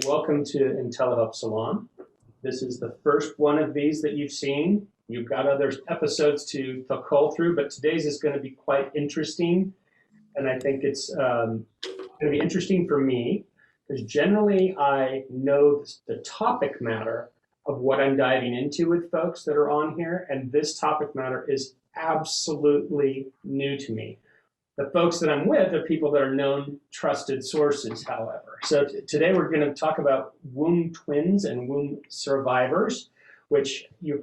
Welcome to Intellihelp SALON. This is the first one of these that you've seen. You've got other episodes to cull through, but today's is going to be quite interesting. And I think it's going to be interesting for me because generally I know the topic matter of what I'm diving into with folks that are on here. And this topic matter is absolutely new to me. The folks that I'm with are people that are known, trusted sources, however. So today we're going to talk about womb twins and womb survivors, which you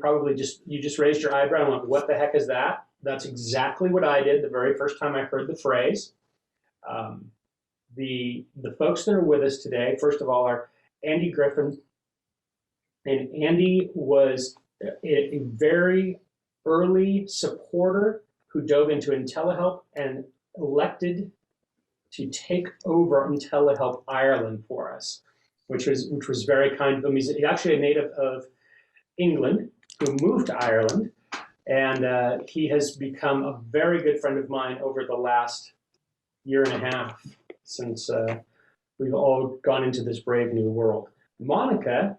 just raised your eyebrow and went, what the heck is that? That's exactly what I did the very first time I heard the phrase. The folks that are with us today, first of all, are Andy Griffin. And Andy was a very early supporter who dove into Intellihelp and elected to take over Intellihelp Ireland for us, which was very kind of him. He's actually a native of England who moved to Ireland, and he has become a very good friend of mine over the last year and a half since we've all gone into this brave new world. Monica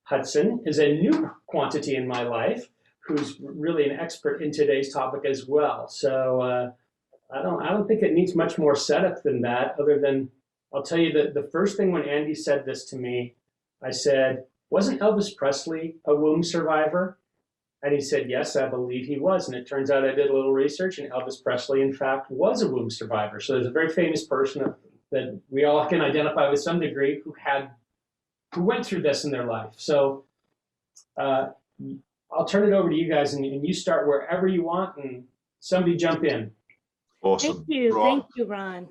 Hudson is a new quantity in my life who's really an expert in today's topic as well. So I don't think it needs much more setup than that, other than I'll tell you that the first thing when Andy said this to me, I said, wasn't Elvis Presley a womb survivor? And he said, yes, I believe he was. And it turns out I did a little research, and Elvis Presley, in fact, was a womb survivor. So there's a very famous person that we all can identify with some degree who went through this in their life. So I'll turn it over to you guys, and you start wherever you want, and somebody jump in. Awesome. Thank you. Ron. Thank you, Ron.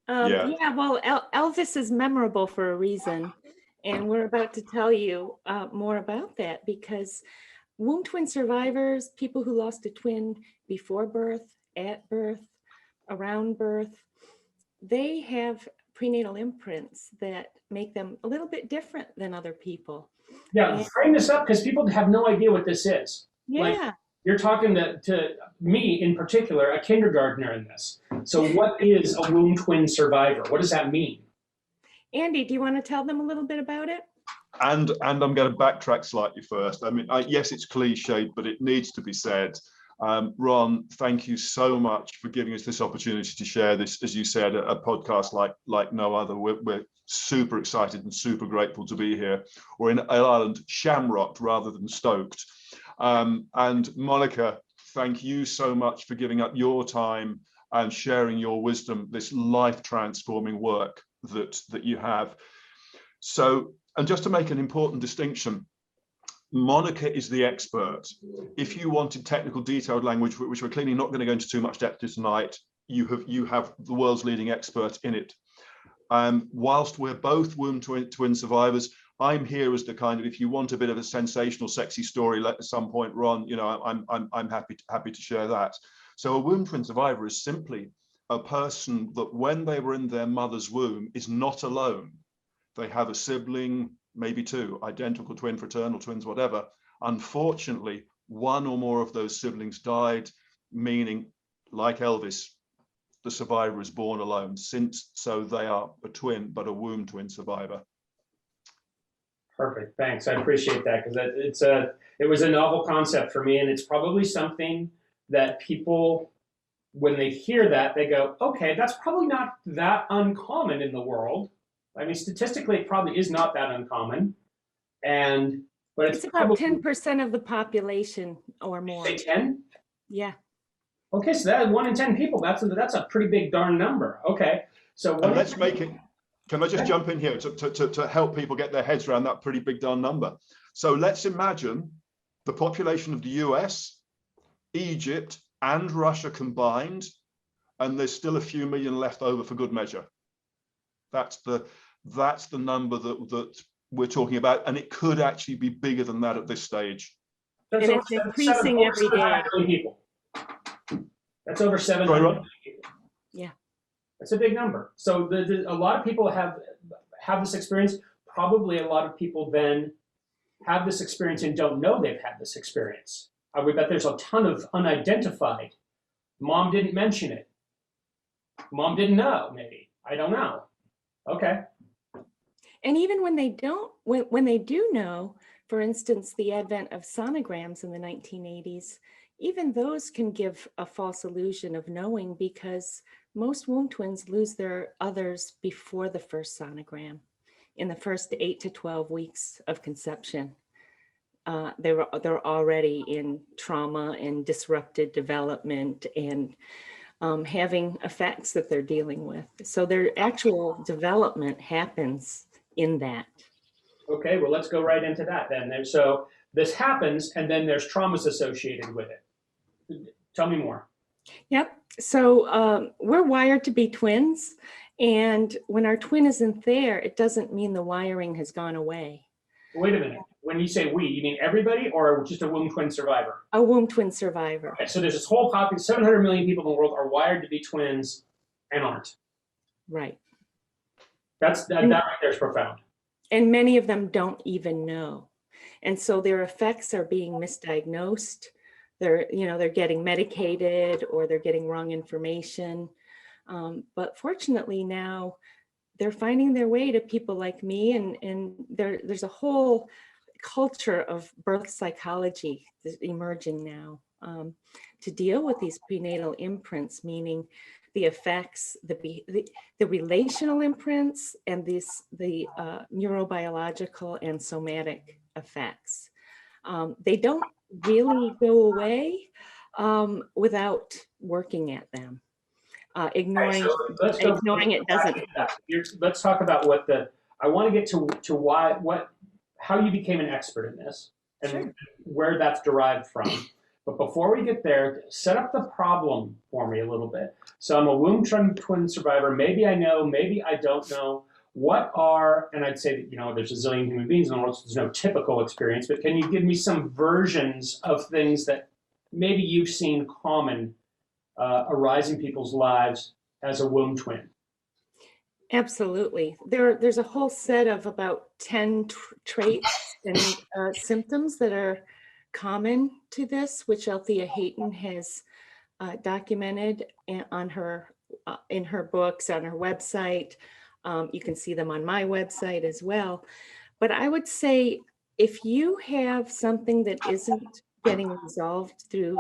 Yeah, well, Elvis is memorable for a reason. And we're about to tell you more about that, because womb twin survivors, people who lost a twin before birth, at birth, around birth, they have prenatal imprints that make them a little bit different than other people. Yeah, frame this up because people have no idea what this is. Yeah. Like, you're talking to me in particular, a kindergartner in this. So what is a womb twin survivor? What does that mean? Andy, do you want to tell them a little bit about it? And I'm going to backtrack slightly first. I mean, yes, it's cliched, but it needs to be said. Ron, thank you so much for giving us this opportunity to share this, as you said, a podcast like no other. We're super excited and super grateful to be here. We're in Ireland, shamrocked rather than stoked. And Monica, thank you so much for giving up your time and sharing your wisdom, this life-transforming work that you have. So, and just to make an important distinction, Monica is the expert. If you wanted technical detailed language, which we're clearly not going to go into too much depth tonight, you have the world's leading expert in it. Whilst we're both womb twin survivors, I'm here as the kind of, if you want a bit of a sensational, sexy story at some point, Ron, you know, I'm happy to share that. So a womb twin survivor is simply a person that when they were in their mother's womb is not alone. They have a sibling, maybe two, identical twin, fraternal twins, whatever. Unfortunately, one or more of those siblings died, meaning, like Elvis, the survivor is born alone, so they are a twin, but a womb twin survivor. Perfect, thanks. I appreciate that because it was a novel concept for me, and it's probably something that people, when they hear that, they go, okay, that's probably not that uncommon in the world. I mean, statistically, it probably is not that uncommon, but it's about 10% of the population or more. Say 10? Yeah. Okay, so that 1 in 10 people. That's a pretty big darn number. Okay, so let's make it. Can I just jump in here to help people get their heads around that pretty big darn number? So let's imagine the population of the US, Egypt, and Russia combined, and there's still a few million left over for good measure. That's the number that we're talking about, and it could actually be bigger than that at this stage. And it's increasing every day. People. That's over 7 million people. Yeah. That's a big number. So a lot of people have this experience. Probably a lot of people then have this experience and don't know they've had this experience. I would bet there's a ton of unidentified. Mom didn't mention it. Mom didn't know, maybe. I don't know. Okay. And even when they don't, when they do know, for instance, the advent of sonograms in the 1980s, even those can give a false illusion of knowing, because most womb twins lose their others before the first sonogram, in the first 8 to 12 weeks of conception. They're already in trauma and disrupted development and having effects that they're dealing with. So their actual development happens in that. Okay, well, let's go right into that then. So this happens, and then there's traumas associated with it. Tell me more. Yep. So we're wired to be twins. And when our twin isn't there, it doesn't mean the wiring has gone away. Wait a minute. When you say we, you mean everybody or just a womb twin survivor? A womb twin survivor. Okay, so there's this whole population, 700 million people in the world are wired to be twins and aren't. Right. That right there is profound. And many of them don't even know. And so their effects are being misdiagnosed. They're getting medicated, or they're getting wrong information. But fortunately now they're finding their way to people like me, and there's a whole culture of birth psychology emerging now to deal with these prenatal imprints, meaning the effects, the relational imprints, and the neurobiological and somatic effects. They don't really go away without working at them. Ignoring it doesn't. Let's talk about I want to get to how you became an expert in this and Sure. where that's derived from. But before we get there, set up the problem for me a little bit. So I'm a womb twin survivor. Maybe I know, maybe I don't know. And I'd say that, there's a zillion human beings in the world, so there's no typical experience, but can you give me some versions of things that maybe you've seen common arise in people's lives as a womb twin? Absolutely. There's a whole set of about 10 traits and symptoms that are common to this, which Althea Hayton has documented in her books, on her website. You can see them on my website as well. But I would say if you have something that isn't getting resolved through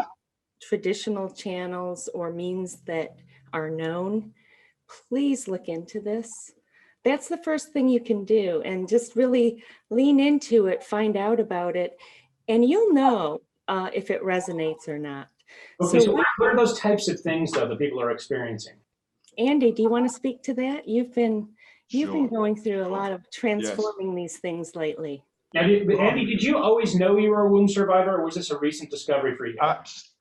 traditional channels or means that are known, please look into this. That's the first thing you can do, and just really lean into it, find out about it, and you'll know if it resonates or not. Okay, so what are those types of things, though, that people are experiencing? Andy, do you want to speak to that? You've been Sure. going through a lot of transforming these things lately. Now, Andy, did you always know you were a womb survivor, or was this a recent discovery for you?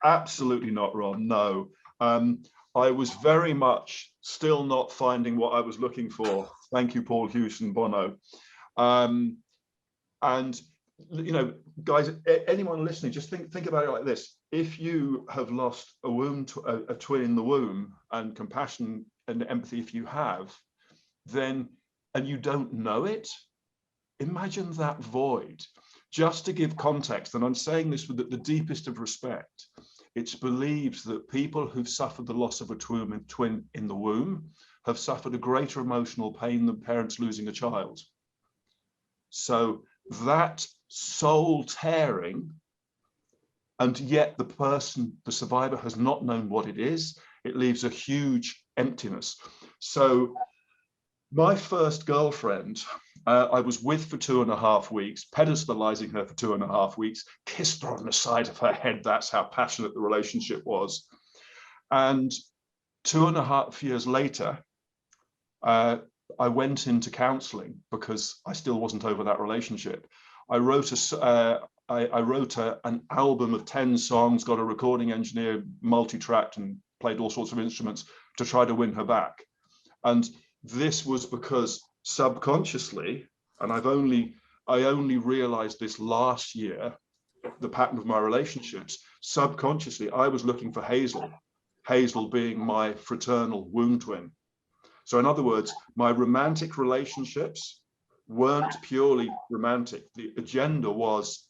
Absolutely not, Ron. No. I was very much still not finding what I was looking for. Thank you, Paul Hughes and Bono. And guys, anyone listening, just think about it like this. If you have lost a twin in the womb, and compassion and empathy, if you have, then, and you don't know it, imagine that void. Just to give context, and I'm saying this with the deepest of respect, it's believed that people who've suffered the loss of a twin in the womb have suffered a greater emotional pain than parents losing a child. So that soul tearing, and yet the survivor has not known what it is, it leaves a huge emptiness. So my first girlfriend, I was with for 2.5 weeks, pedestalizing her for 2.5 weeks, kissed her on the side of her head. That's how passionate the relationship was. And 2.5 years later, I went into counseling because I still wasn't over that relationship. I wrote an album of 10 songs, got a recording engineer, multi-tracked, and played all sorts of instruments to try to win her back. And this was because subconsciously, and I only realized this last year, the pattern of my relationships, subconsciously, I was looking for Hazel being my fraternal womb twin. So in other words, my romantic relationships weren't purely romantic. The agenda was,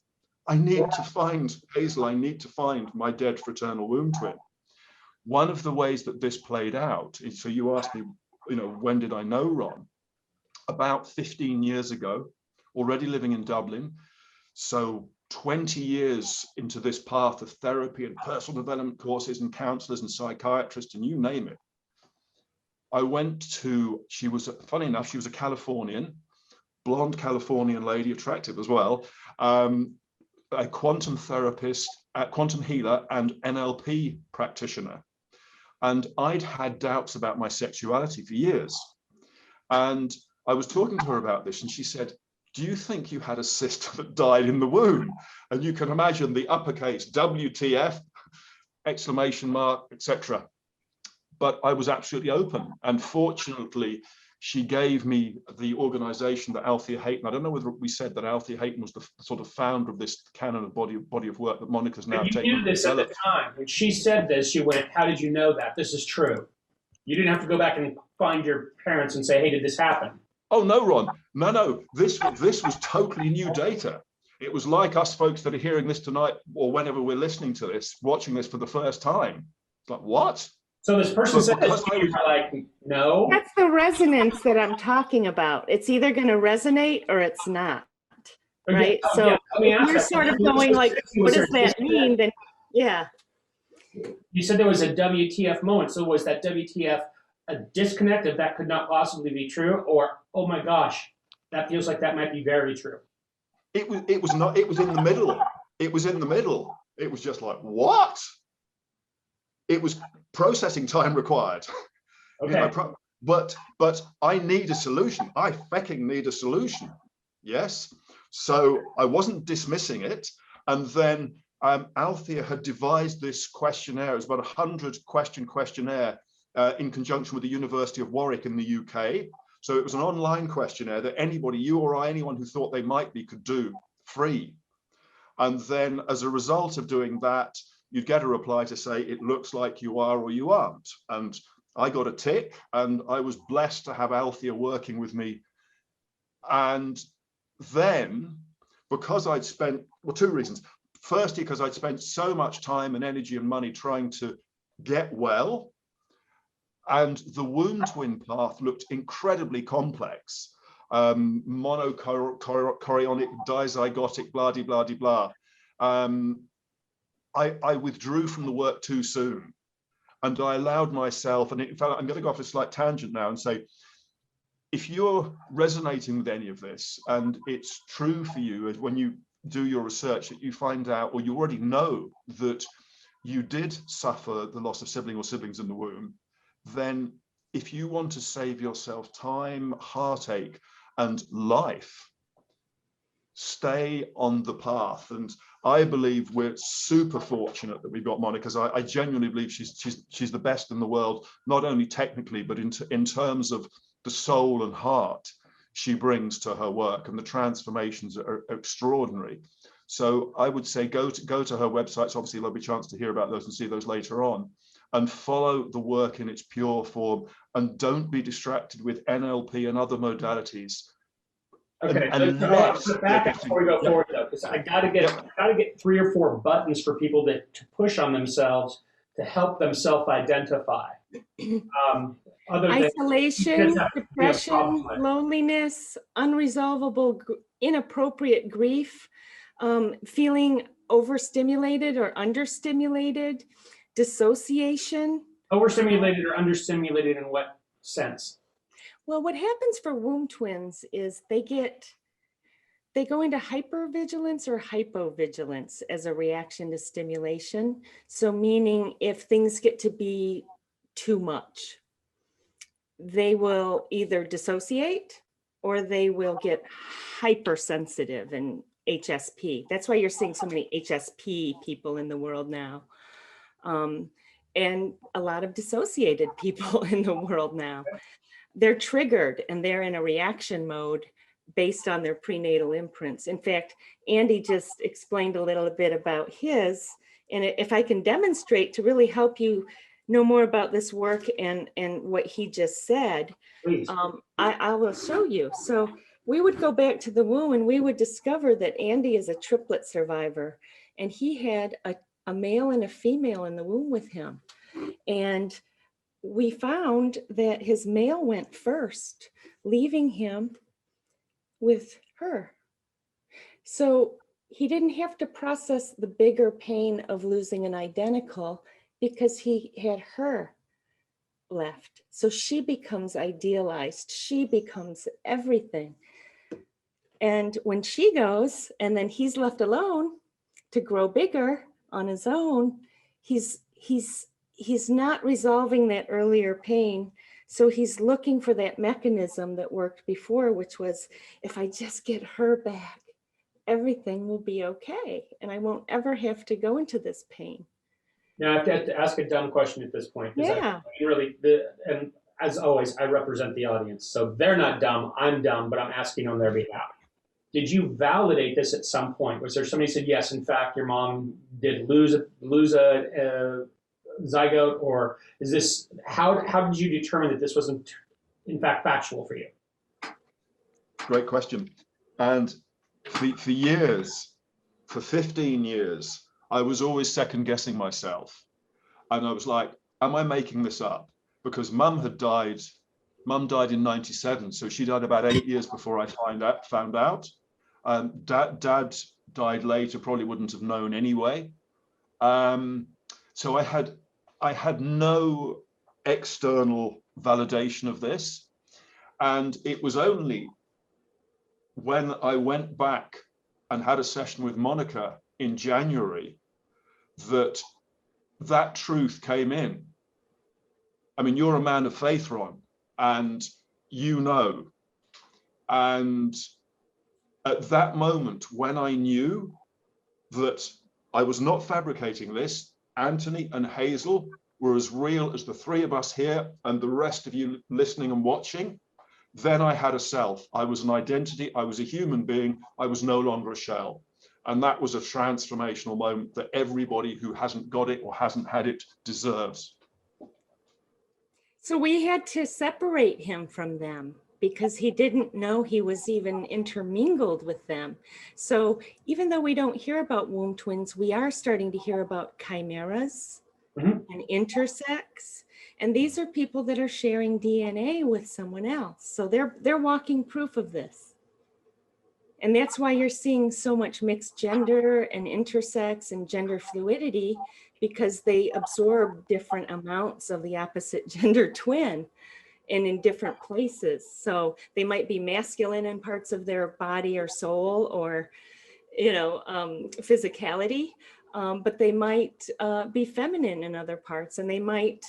I need to find Hazel, I need to find my dead fraternal womb twin. One of the ways that this played out is, so you asked me, when did I know Ron? about 15 years ago, already living in Dublin. So 20 years into this path of therapy and personal development courses and counselors and psychiatrists and you name it. I went to, she was, funny enough, she was a Californian, blonde Californian lady, attractive as well, a quantum therapist, a quantum healer and NLP practitioner. And I'd had doubts about my sexuality for years. And I was talking to her about this and she said, do you think you had a sister that died in the womb? And you can imagine the uppercase, WTF, exclamation mark, etc. But I was absolutely open. And fortunately, she gave me the organization that Althea Hayton, I don't know whether we said that Althea Hayton was the sort of founder of this canon of body of work that Monica's now taken. You knew this at the time. When she said this, she went, how did you know that? This is true. You didn't have to go back and find your parents and say, hey, did this happen? Oh, no, Ron. No. This was totally new data. It was like us folks that are hearing this tonight or whenever we're listening to this, watching this for the first time. It's like, what? So this person said this, you were like, no. That's the resonance that I'm talking about. It's either going to resonate or it's not, right? So you're sort of going like, what does that mean? Then, yeah. You said there was a WTF moment. So was that WTF a disconnect if that could not possibly be true? Or, oh my gosh, that feels like that might be very true? It was not, it was in the middle. It was in the middle. It was just like, what? It was processing time required. Okay. You know, but I need a solution. I fucking need a solution. Yes. So I wasn't dismissing it. And then Althea had devised this questionnaire. It was about a 100-question questionnaire in conjunction with the University of Warwick in the UK. So it was an online questionnaire that anybody, you or I, anyone who thought they might be, could do free. And then as a result of doing that, you'd get a reply to say, it looks like you are or you aren't. And I got a tick, and I was blessed to have Althea working with me. And then, because I'd spent, well, two reasons. Firstly, because I'd spent so much time and energy and money trying to get well, and the womb twin path looked incredibly complex. Monochorionic, dizygotic, blah, blah, blah, blah. I withdrew from the work too soon, and I allowed myself, and in fact, I'm going to go off a slight tangent now and say, if you're resonating with any of this, and it's true for you when you do your research that you find out, or you already know that you did suffer the loss of sibling or siblings in the womb, then if you want to save yourself time, heartache, and life, stay on the path. And I believe we're super fortunate that we've got Monica. I genuinely believe she's the best in the world, not only technically, but in terms of the soul and heart she brings to her work, and the transformations are extraordinary. So I would say go to her websites. Obviously, there'll be a chance to hear about those and see those later on, and follow the work in its pure form, and don't be distracted with NLP and other modalities. Okay, back up before we go forward though, because I gotta get 3 or 4 buttons for people to push on themselves to help them self-identify. Isolation, depression, loneliness, unresolvable, inappropriate grief, feeling overstimulated or understimulated, dissociation. Overstimulated or understimulated in what sense? Well, what happens for womb twins is they go into hypervigilance or hypovigilance as a reaction to stimulation. So meaning if things get to be too much, they will either dissociate or they will get hypersensitive and HSP. That's why you're seeing so many HSP people in the world now. And a lot of dissociated people in the world now. They're triggered and they're in a reaction mode based on their prenatal imprints. In fact, Andy just explained a little bit about his, and if I can demonstrate to really help you know more about this work and what he just said, I will show you. So we would go back to the womb and we would discover that Andy is a triplet survivor, and he had a male and a female in the womb with him. And we found that his male went first, leaving him with her. So he didn't have to process the bigger pain of losing an identical because he had her left. So she becomes idealized. She becomes everything. And when she goes, and then he's left alone to grow bigger on his own, he's not resolving that earlier pain. So he's looking for that mechanism that worked before, which was, if I just get her back, everything will be okay. And I won't ever have to go into this pain. Now I have to ask a dumb question at this point. Yeah. And as always, I represent the audience. So they're not dumb, I'm dumb, but I'm asking on their behalf. Did you validate this at some point? Was there somebody who said, yes, in fact, your mom did lose a zygote, or is this, how did you determine that this wasn't in fact factual for you? Great question. And for years, for 15 years, I was always second guessing myself. And I was like, am I making this up? Because mum died in 97. So she died about 8 years before I found out. Dad died later, probably wouldn't have known anyway. So I had no external validation of this. And it was only when I went back and had a session with Monica in January that truth came in. I mean, you're a man of faith, Ron, and you know. And at that moment, when I knew that I was not fabricating this, Anthony and Hazel were as real as the three of us here and the rest of you listening and watching, then I had a self. I was an identity. I was a human being. I was no longer a shell. And that was a transformational moment that everybody who hasn't got it or hasn't had it deserves. So we had to separate him from them because he didn't know he was even intermingled with them. So even though we don't hear about womb twins, we are starting to hear about chimeras and intersex. And these are people that are sharing DNA with someone else. So they're walking proof of this. And that's why you're seeing so much mixed gender and intersex and gender fluidity, because they absorb different amounts of the opposite gender twin and in different places. So they might be masculine in parts of their body or soul or, physicality, but they might be feminine in other parts, and they might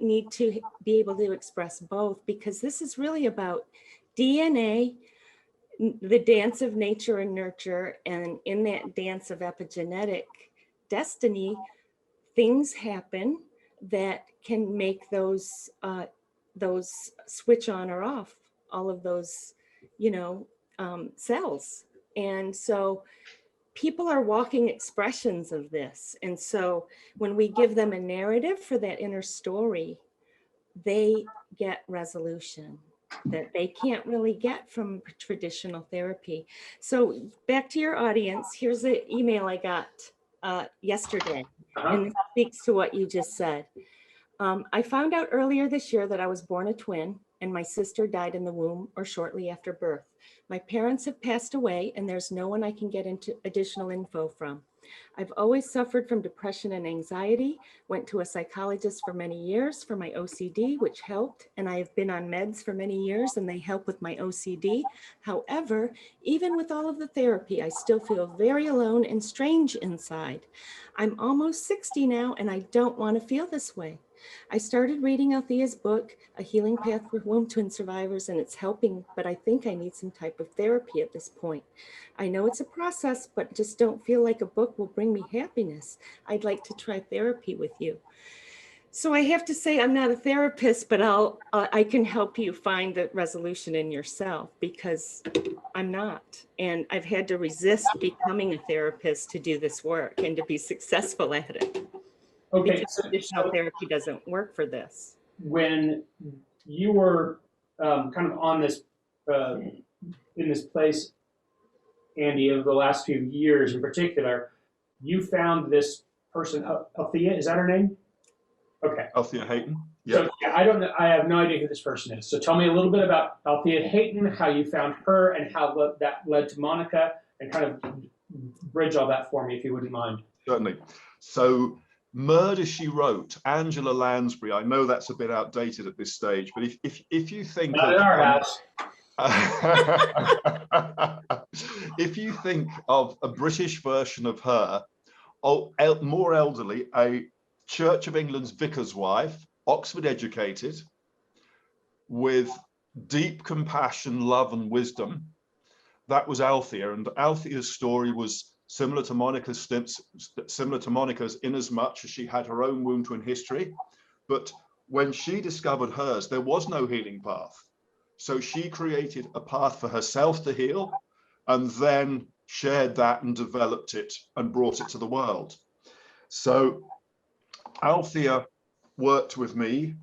need to be able to express both, because this is really about DNA, the dance of nature and nurture, and in that dance of epigenetic destiny, things happen that can make those switch on or off, all of those, cells. And so people are walking expressions of this. And so when we give them a narrative for that inner story, they get resolution that they can't really get from traditional therapy. So back to your audience, here's an email I got yesterday, and it speaks to what you just said. I found out earlier this year that I was born a twin, and my sister died in the womb or shortly after birth. My parents have passed away, and there's no one I can get into additional info from. I've always suffered from depression and anxiety, went to a psychologist for many years for my OCD, which helped, and I have been on meds for many years, and they help with my OCD. However, even with all of the therapy, I still feel very alone and strange inside. I'm almost 60 now, and I don't want to feel this way. I started reading Althea's book, A Healing Path for Womb Twin Survivors, and it's helping, but I think I need some type of therapy at this point. I know it's a process, but just don't feel like a book will bring me happiness. I'd like to try therapy with you. So I have to say I'm not a therapist, but I can help you find the resolution in yourself, because I'm not. And I've had to resist becoming a therapist to do this work and to be successul at it. Okay, because traditional therapy doesn't work for this. When you were kind of on this, in this place, Andy, of the last few years in particular, you found this person, Althea, is that her name? Okay. Althea Hayton. Yeah. So I don't know. I have no idea who this person is. So tell me a little bit about Althea Hayton, how you found her, and how that led to Monica, and kind of bridge all that for me, if you wouldn't mind. Certainly. So Murder, She Wrote, Angela Lansbury. I know that's a bit outdated at this stage, but if you think Not in our house. If you think of a British version of her, more elderly, a Church of England's vicar's wife, Oxford educated, with deep compassion, love and wisdom, that was Althea. And Althea's story was similar to Monica's in as much as she had her own wound twin history. But when she discovered hers, there was no healing path. So she created a path for herself to heal, and then shared that and developed it and brought it to the world. So Althea worked with me,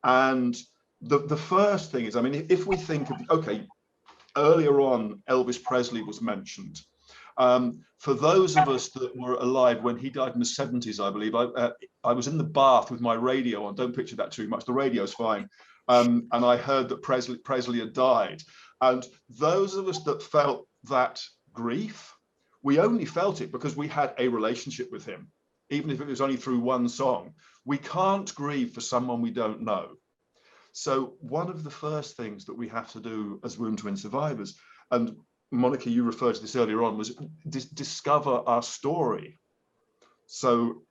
and the first thing is, I mean, if we think of, okay, earlier on, Elvis Presley was mentioned. For those of us that were alive when he died in the 70s, I believe, I was in the bath with my radio on. Don't picture that too much. The radio's fine. And I heard that Presley had died. And those of us that felt that grief, we only felt it because we had a relationship with him, even if it was only through one song. We can't grieve for someone we don't know. So one of the first things that we have to do as wound twin survivors, and Monica, you referred to this earlier on, was discover our story. So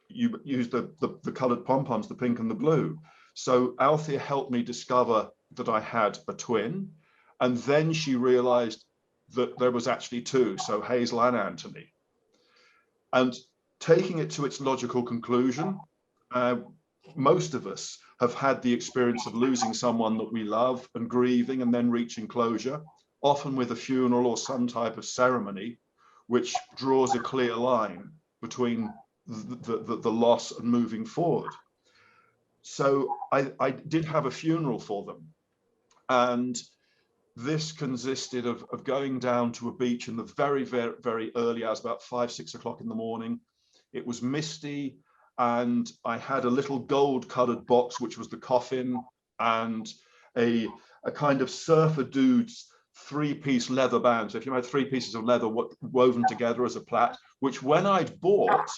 you used the coloured pom-poms, the pink and the blue. So Althea helped me discover that I had a twin, and then she realized that there was actually two, so Hazel and Anthony. And taking it to its logical conclusion, most of us have had the experience of losing someone that we love and grieving and then reaching closure, often with a funeral or some type of ceremony, which draws a clear line between the loss and moving forward. So I did have a funeral for them. And this consisted of going down to a beach in the very, very, very early hours, about 5, 6 o'clock in the morning. It was misty, and I had a little gold-colored box, which was the coffin, and a kind of surfer dude's 3-piece leather band. So if you had 3 pieces of leather woven together as a plait, which when I'd bought,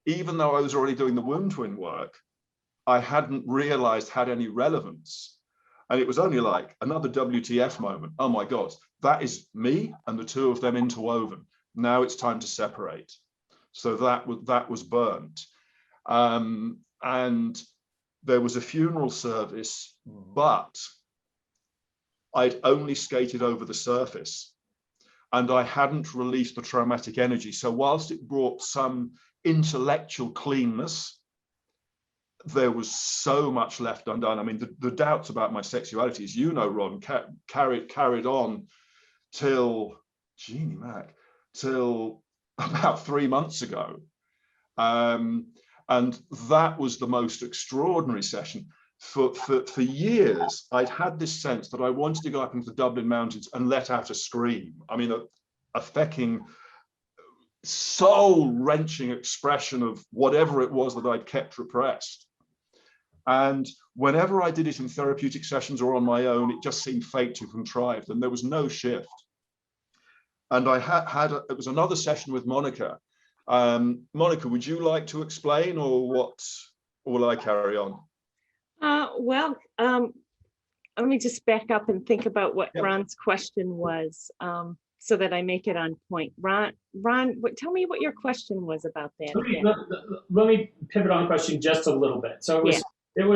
even though I was already doing the wound twin work, I hadn't realized had any relevance. And it was only like another WTF moment. Oh my God, that is me and the two of them interwoven. Now it's time to separate. So that was burnt. And there was a funeral service, but I'd only skated over the surface and I hadn't released the traumatic energy. So whilst it brought some intellectual cleanness, there was so much left undone. I mean, the doubts about my sexuality, as you know, Ron, carried on till, Jeannie Mac, till about 3 months ago. And that was the most extraordinary session. For years, I'd had this sense that I wanted to go up into the Dublin Mountains and let out a scream. I mean, a fecking soul-wrenching expression of whatever it was that I'd kept repressed. And whenever I did it in therapeutic sessions or on my own, it just seemed fate to contrived, and there was no shift. And I it was another session with Monica. Monica, would you like to explain, or what, or will I carry on? Well, let me just back up and think about what Ron's question was, so that I make it on point. Ron, tell me what your question was about that. Let me pivot on the question just a little bit. So it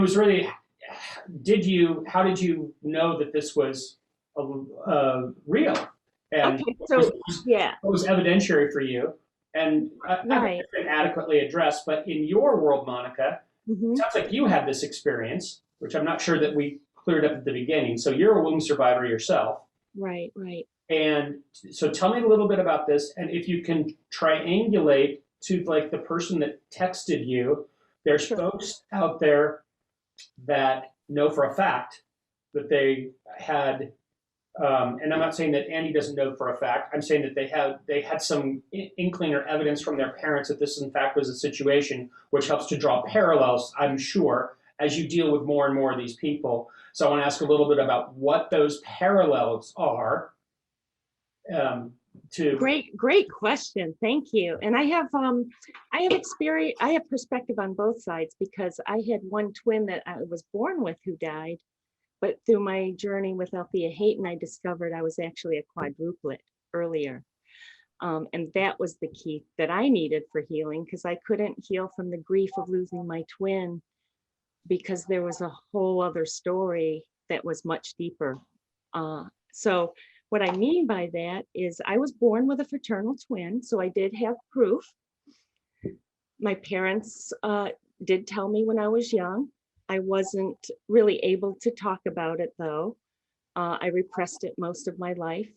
was really, how did you know that this was real? And okay, so what was evidentiary for you? And right. I've been adequately addressed, but in your world, Monica, it sounds like you had this experience, which I'm not sure that we cleared up at the beginning. So you're a wound survivor yourself. Right, right. And so tell me a little bit about this, and if you can triangulate to like the person that texted you. There's folks out there that know for a fact that they had, and I'm not saying that Andy doesn't know for a fact. I'm saying that they had some inkling or evidence from their parents that this in fact was a situation, which helps to draw parallels, I'm sure, as you deal with more and more of these people. So I want to ask a little bit about what those parallels are. Great question. Thank you. And I have experience, I have perspective on both sides, because I had one twin that I was born with who died, but through my journey with Althea Hayton, I discovered I was actually a quadruplet earlier. And that was the key that I needed for healing, because I couldn't heal from the grief of losing my twin, because there was a whole other story that was much deeper. So what I mean by that is I was born with a fraternal twin, so I did have proof. My parents did tell me when I was young. I wasn't really able to talk about it, though. I repressed it most of my life.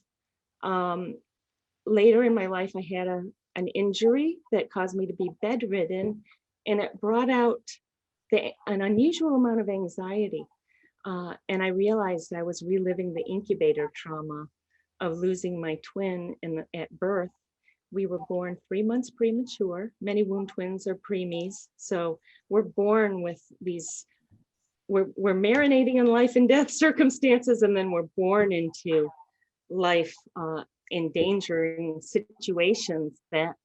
Later in my life, I had an injury that caused me to be bedridden, and it brought out an unusual amount of anxiety. And I realized I was reliving the incubator trauma of losing my twin at birth. We were born 3 months premature. Many womb twins are preemies. So we're born with these, we're marinating in life and death circumstances, and then we're born into life endangering situations that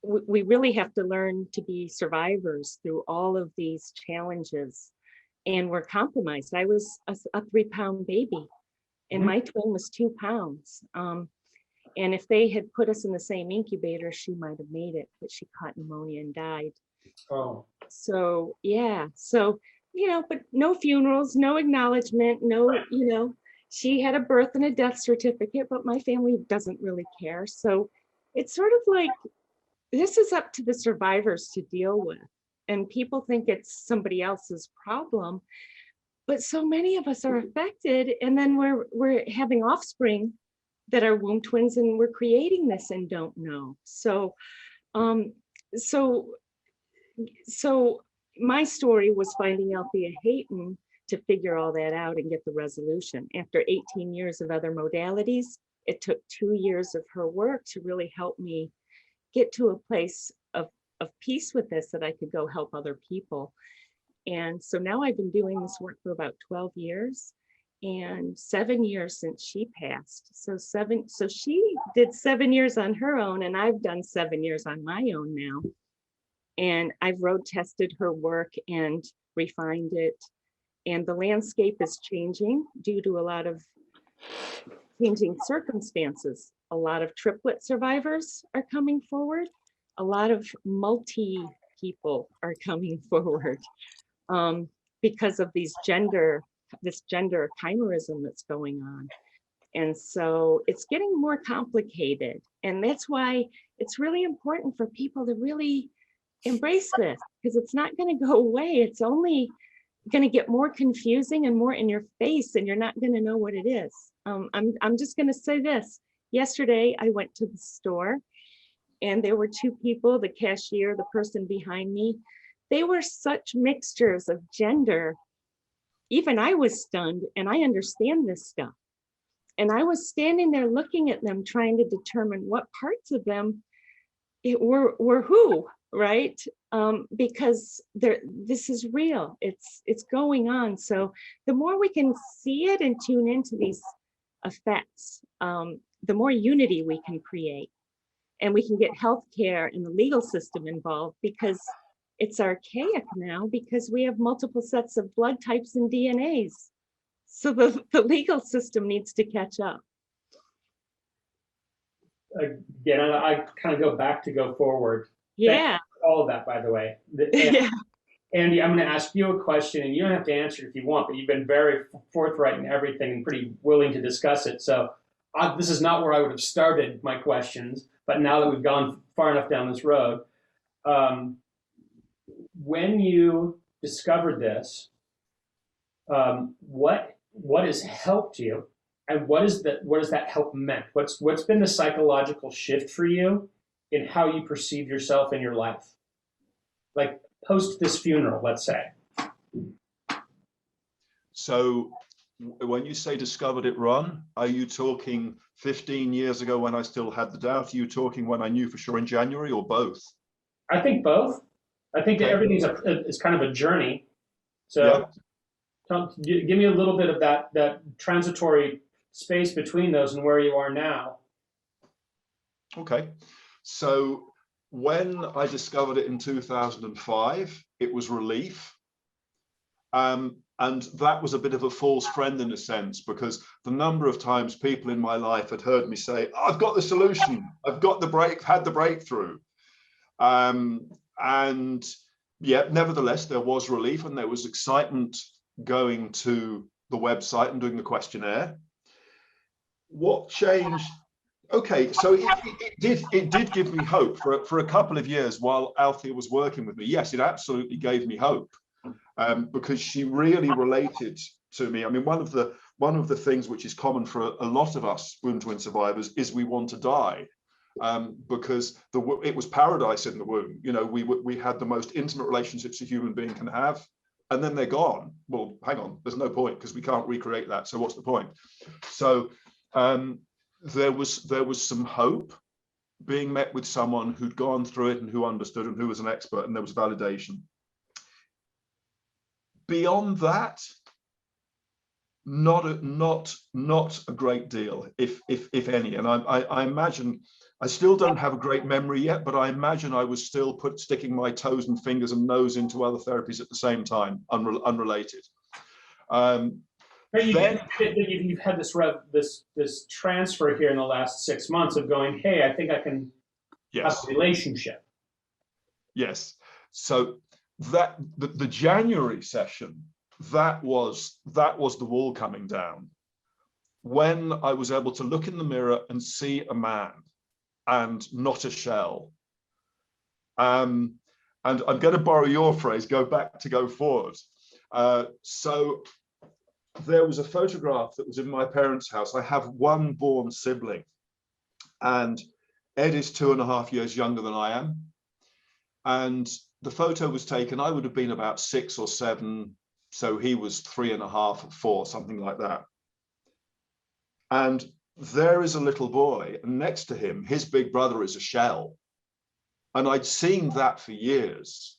we really have to learn to be survivors through all of these challenges. And we're compromised. I was a 3-pound baby, and my twin was 2 pounds. And if they had put us in the same incubator, she might have made it, but she caught pneumonia and died. Oh. So, yeah. So, but no funerals, no acknowledgement, no, she had a birth and a death certificate, but my family doesn't really care. So it's sort of like, this is up to the survivors to deal with. And people think it's somebody else's problem, but so many of us are affected, and then we're having offspring that are womb twins, and we're creating this and don't know. So so my story was finding Althea Hayton to figure all that out and get the resolution. After 18 years of other modalities, it took 2 years of her work to really help me get to a place of peace with this, that I could go help other people. And so now I've been doing this work for about 12 years, and 7 years since she passed. So she did 7 years on her own, and I've done 7 years on my own now. And I've road tested her work and refined it. And the landscape is changing due to a lot of changing circumstances. A lot of triplet survivors are coming forward. A lot of multi people are coming forward because of this gender chimerism that's going on. And so it's getting more complicated. And that's why it's really important for people to really embrace this, because it's not going to go away. It's only going to get more confusing and more in your face, and you're not going to know what it is. I'm just going to say this. Yesterday, I went to the store, and there were 2 people, the cashier, the person behind me. They were such mixtures of gender. Even I was stunned, and I understand this stuff. And I was standing there looking at them, trying to determine what parts of them were who, right? Because this is real. It's going on. So the more we can see it and tune into these effects, the more unity we can create. And we can get healthcare and the legal system involved, because it's archaic now, because we have multiple sets of blood types and DNAs. So the legal system needs to catch up. Again, I kind of go back to go forward. Yeah. All of that, by the way. Yeah. Andy, I'm going to ask you a question, and you don't have to answer if you want, but you've been very forthright in everything and pretty willing to discuss it. So this is not where I would have started my questions, but now that we've gone far enough down this road, when you discovered this, what has helped you, and what does that help meant? What's been the psychological shift for you in how you perceive yourself in your life, like post this funeral, let's say? So when you say discovered it, Ron, are you talking 15 years ago when I still had the doubt? Are you talking when I knew for sure in January, or both? I think both. I think that Okay. everything's is kind of a journey. So give me a little bit of that transitory space between those and where you are now. Okay. So when I discovered it in 2005, it was relief. And that was a bit of a false friend in a sense, because the number of times people in my life had heard me say, oh, I've got the solution, I've got had the breakthrough. And yeah, nevertheless, there was relief and there was excitement going to the website and doing the questionnaire. What changed? Okay, so it did give me hope for a couple of years while Althea was working with me. Yes, it absolutely gave me hope, because she really related to me. I mean, one of the things which is common for a lot of us womb twin survivors is we want to die, because it was paradise in the womb. You know, we had the most intimate relationships a human being can have, and then they're gone. Well, hang on, there's no point because we can't recreate that. So what's the point? So there was some hope being met with someone who'd gone through it and who understood and who was an expert, and there was validation. Beyond that, not a great deal, if any. And I imagine, I still don't have a great memory yet, but I imagine I was still sticking my toes and fingers and nose into other therapies at the same time, unrelated. You've had this transfer here in the last 6 months of going, hey, I think I can have a relationship. Yes. So that the January session, that was the wall coming down, when I was able to look in the mirror and see a man and not a shell. And I'm going to borrow your phrase, go back to go forward. So there was a photograph that was in my parents' house. I have one born sibling, and Ed is 2.5 years younger than I am. And the photo was taken, I would have been about 6 or 7, so he was 3.5 or 4, something like that. And there is a little boy, and next to him, his big brother is a shell. And I'd seen that for years.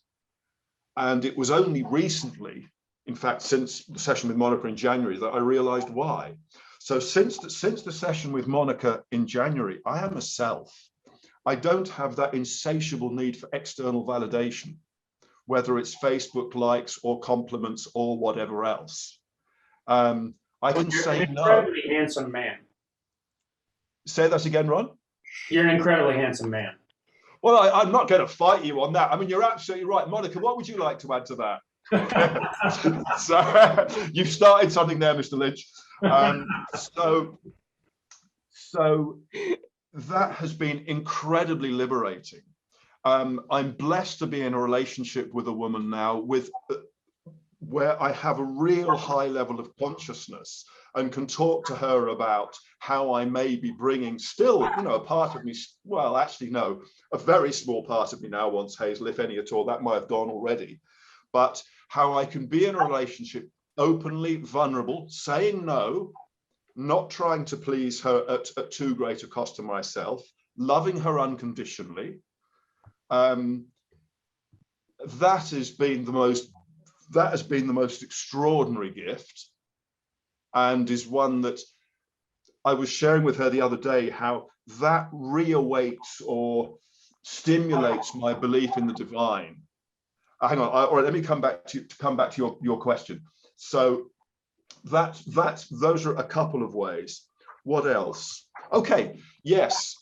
And it was only recently, in fact, since the session with Monica in January, that I realized why. So since the session with Monica in January, I am a self. I don't have that insatiable need for external validation, whether it's Facebook likes or compliments or whatever else. I can say no. You're an incredibly handsome man. Say that again, Ron? You're an incredibly handsome man. Well, I'm not going to fight you on that. I mean, you're absolutely right. Monica, what would you like to add to that? So you've started something there, Mr. Lynch. So that has been incredibly liberating. I'm blessed to be in a relationship with a woman now where I have a real high level of consciousness and can talk to her about how I may be bringing still, you know, a part of me, well, actually, no, a very small part of me now wants Hazel, if any at all. That might have gone already. But how I can be in a relationship openly vulnerable, saying no, not trying to please her at too great a cost to myself, loving her unconditionally. That has been the most extraordinary gift, and is one that I was sharing with her the other day, how that reawakes or stimulates my belief in the divine. Hang on, all right, let me come back to your question. So those are a couple of ways. What else? Okay, yes.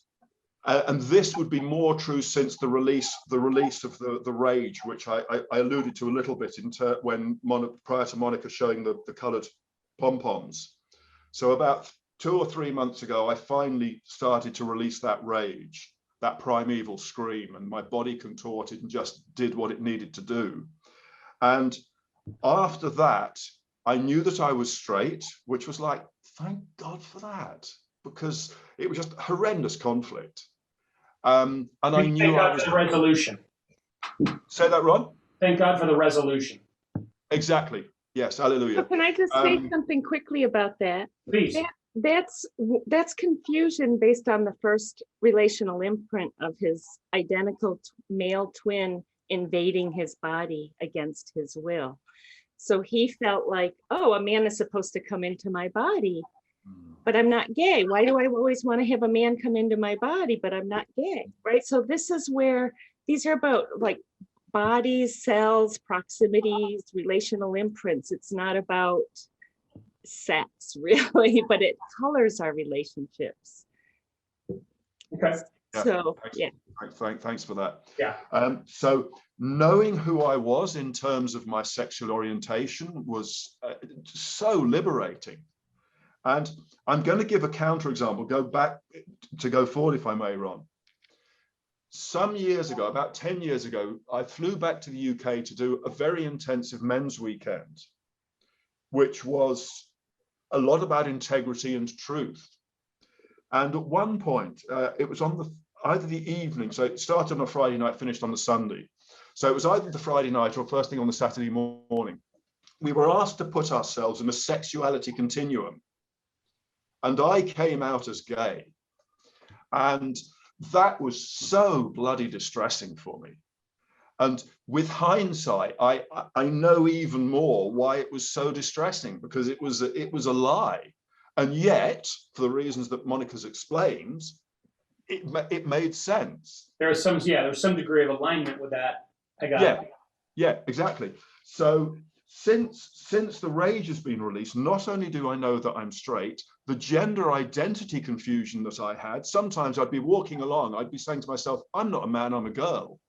And this would be more true since the release of the rage, which I alluded to a little bit prior to Monica showing the coloured pom-poms. So about 2 or 3 months ago, I finally started to release that rage, that primeval scream, and my body contorted and just did what it needed to do. And after that, I knew that I was straight, which was like, thank God for that, because it was just horrendous conflict. And I knew thank God for the resolution. Say that, Ron? Thank God for the resolution. Exactly. Yes. Hallelujah. So can I just say something quickly about that? Please. That's confusion based on the first relational imprint of his identical male twin invading his body against his will. So he felt like, oh, a man is supposed to come into my body, but I'm not gay. Why do I always want to have a man come into my body, but I'm not gay, right? So this is where these are about like bodies, cells, proximities, relational imprints. It's not about sex really, but it colors our relationships. Okay. So yeah. Thanks for that. Yeah. So knowing who I was in terms of my sexual orientation was so liberating. And I'm going to give a counterexample, go back to go forward, if I may, Ron. Some years ago, about 10 years ago, I flew back to the UK to do a very intensive men's weekend, which was a lot about integrity and truth. And at one point, it was on either the evening, so it started on a Friday night, finished on the Sunday. So it was either the Friday night or first thing on the Saturday morning. We were asked to put ourselves in a sexuality continuum. And I came out as gay. And that was so bloody distressing for me. And with hindsight, I know even more why it was so distressing, because it was a lie. And yet, for the reasons that Monica's explained, it made sense. There was some degree of alignment with that. I got it. Yeah, exactly. So since the rage has been released, not only do I know that I'm straight, the gender identity confusion that I had, sometimes I'd be walking along, I'd be saying to myself, I'm not a man, I'm a girl.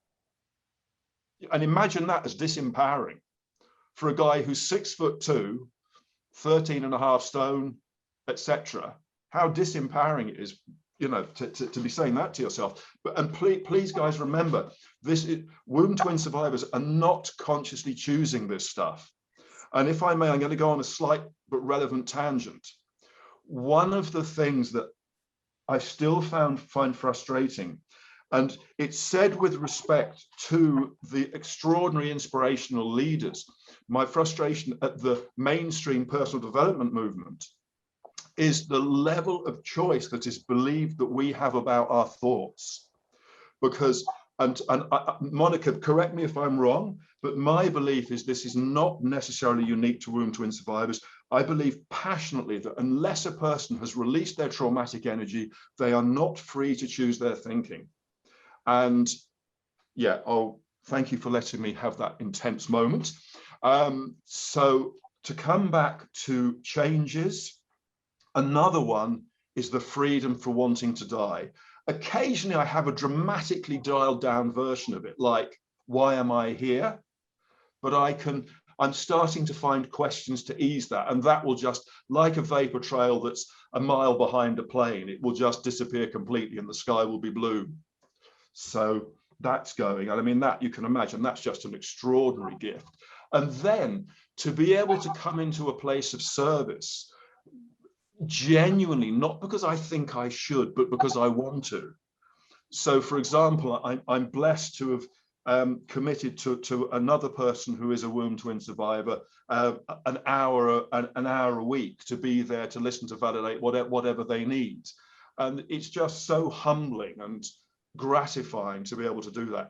And imagine that as disempowering for a guy who's 6'2", 13.5 stone, etc. How disempowering it is, you know, to be saying that to yourself. And please guys, remember, womb twin survivors are not consciously choosing this stuff. And if I may, I'm going to go on a slight but relevant tangent. One of the things that I still find frustrating, and it's said with respect to the extraordinary inspirational leaders, my frustration at the mainstream personal development movement, is the level of choice that is believed that we have about our thoughts. Because, Monica, correct me if I'm wrong, but my belief is this is not necessarily unique to womb twin survivors. I believe passionately that unless a person has released their traumatic energy, they are not free to choose their thinking. And yeah, thank you for letting me have that intense moment. So to come back to changes, another one is the freedom for wanting to die. Occasionally I have a dramatically dialed down version of it, like, why am I here? But I'm starting to find questions to ease that, and that will just, like a vapor trail that's a mile behind a plane, it will just disappear completely and the sky will be blue. So that's going, and I mean, that you can imagine, that's just an extraordinary gift. And then to be able to come into a place of service, genuinely, not because I think I should, but because I want to. So for example, I'm blessed to have committed to another person who is a womb twin survivor an hour a week to be there to listen, to validate whatever they need. And it's just so humbling and gratifying to be able to do that.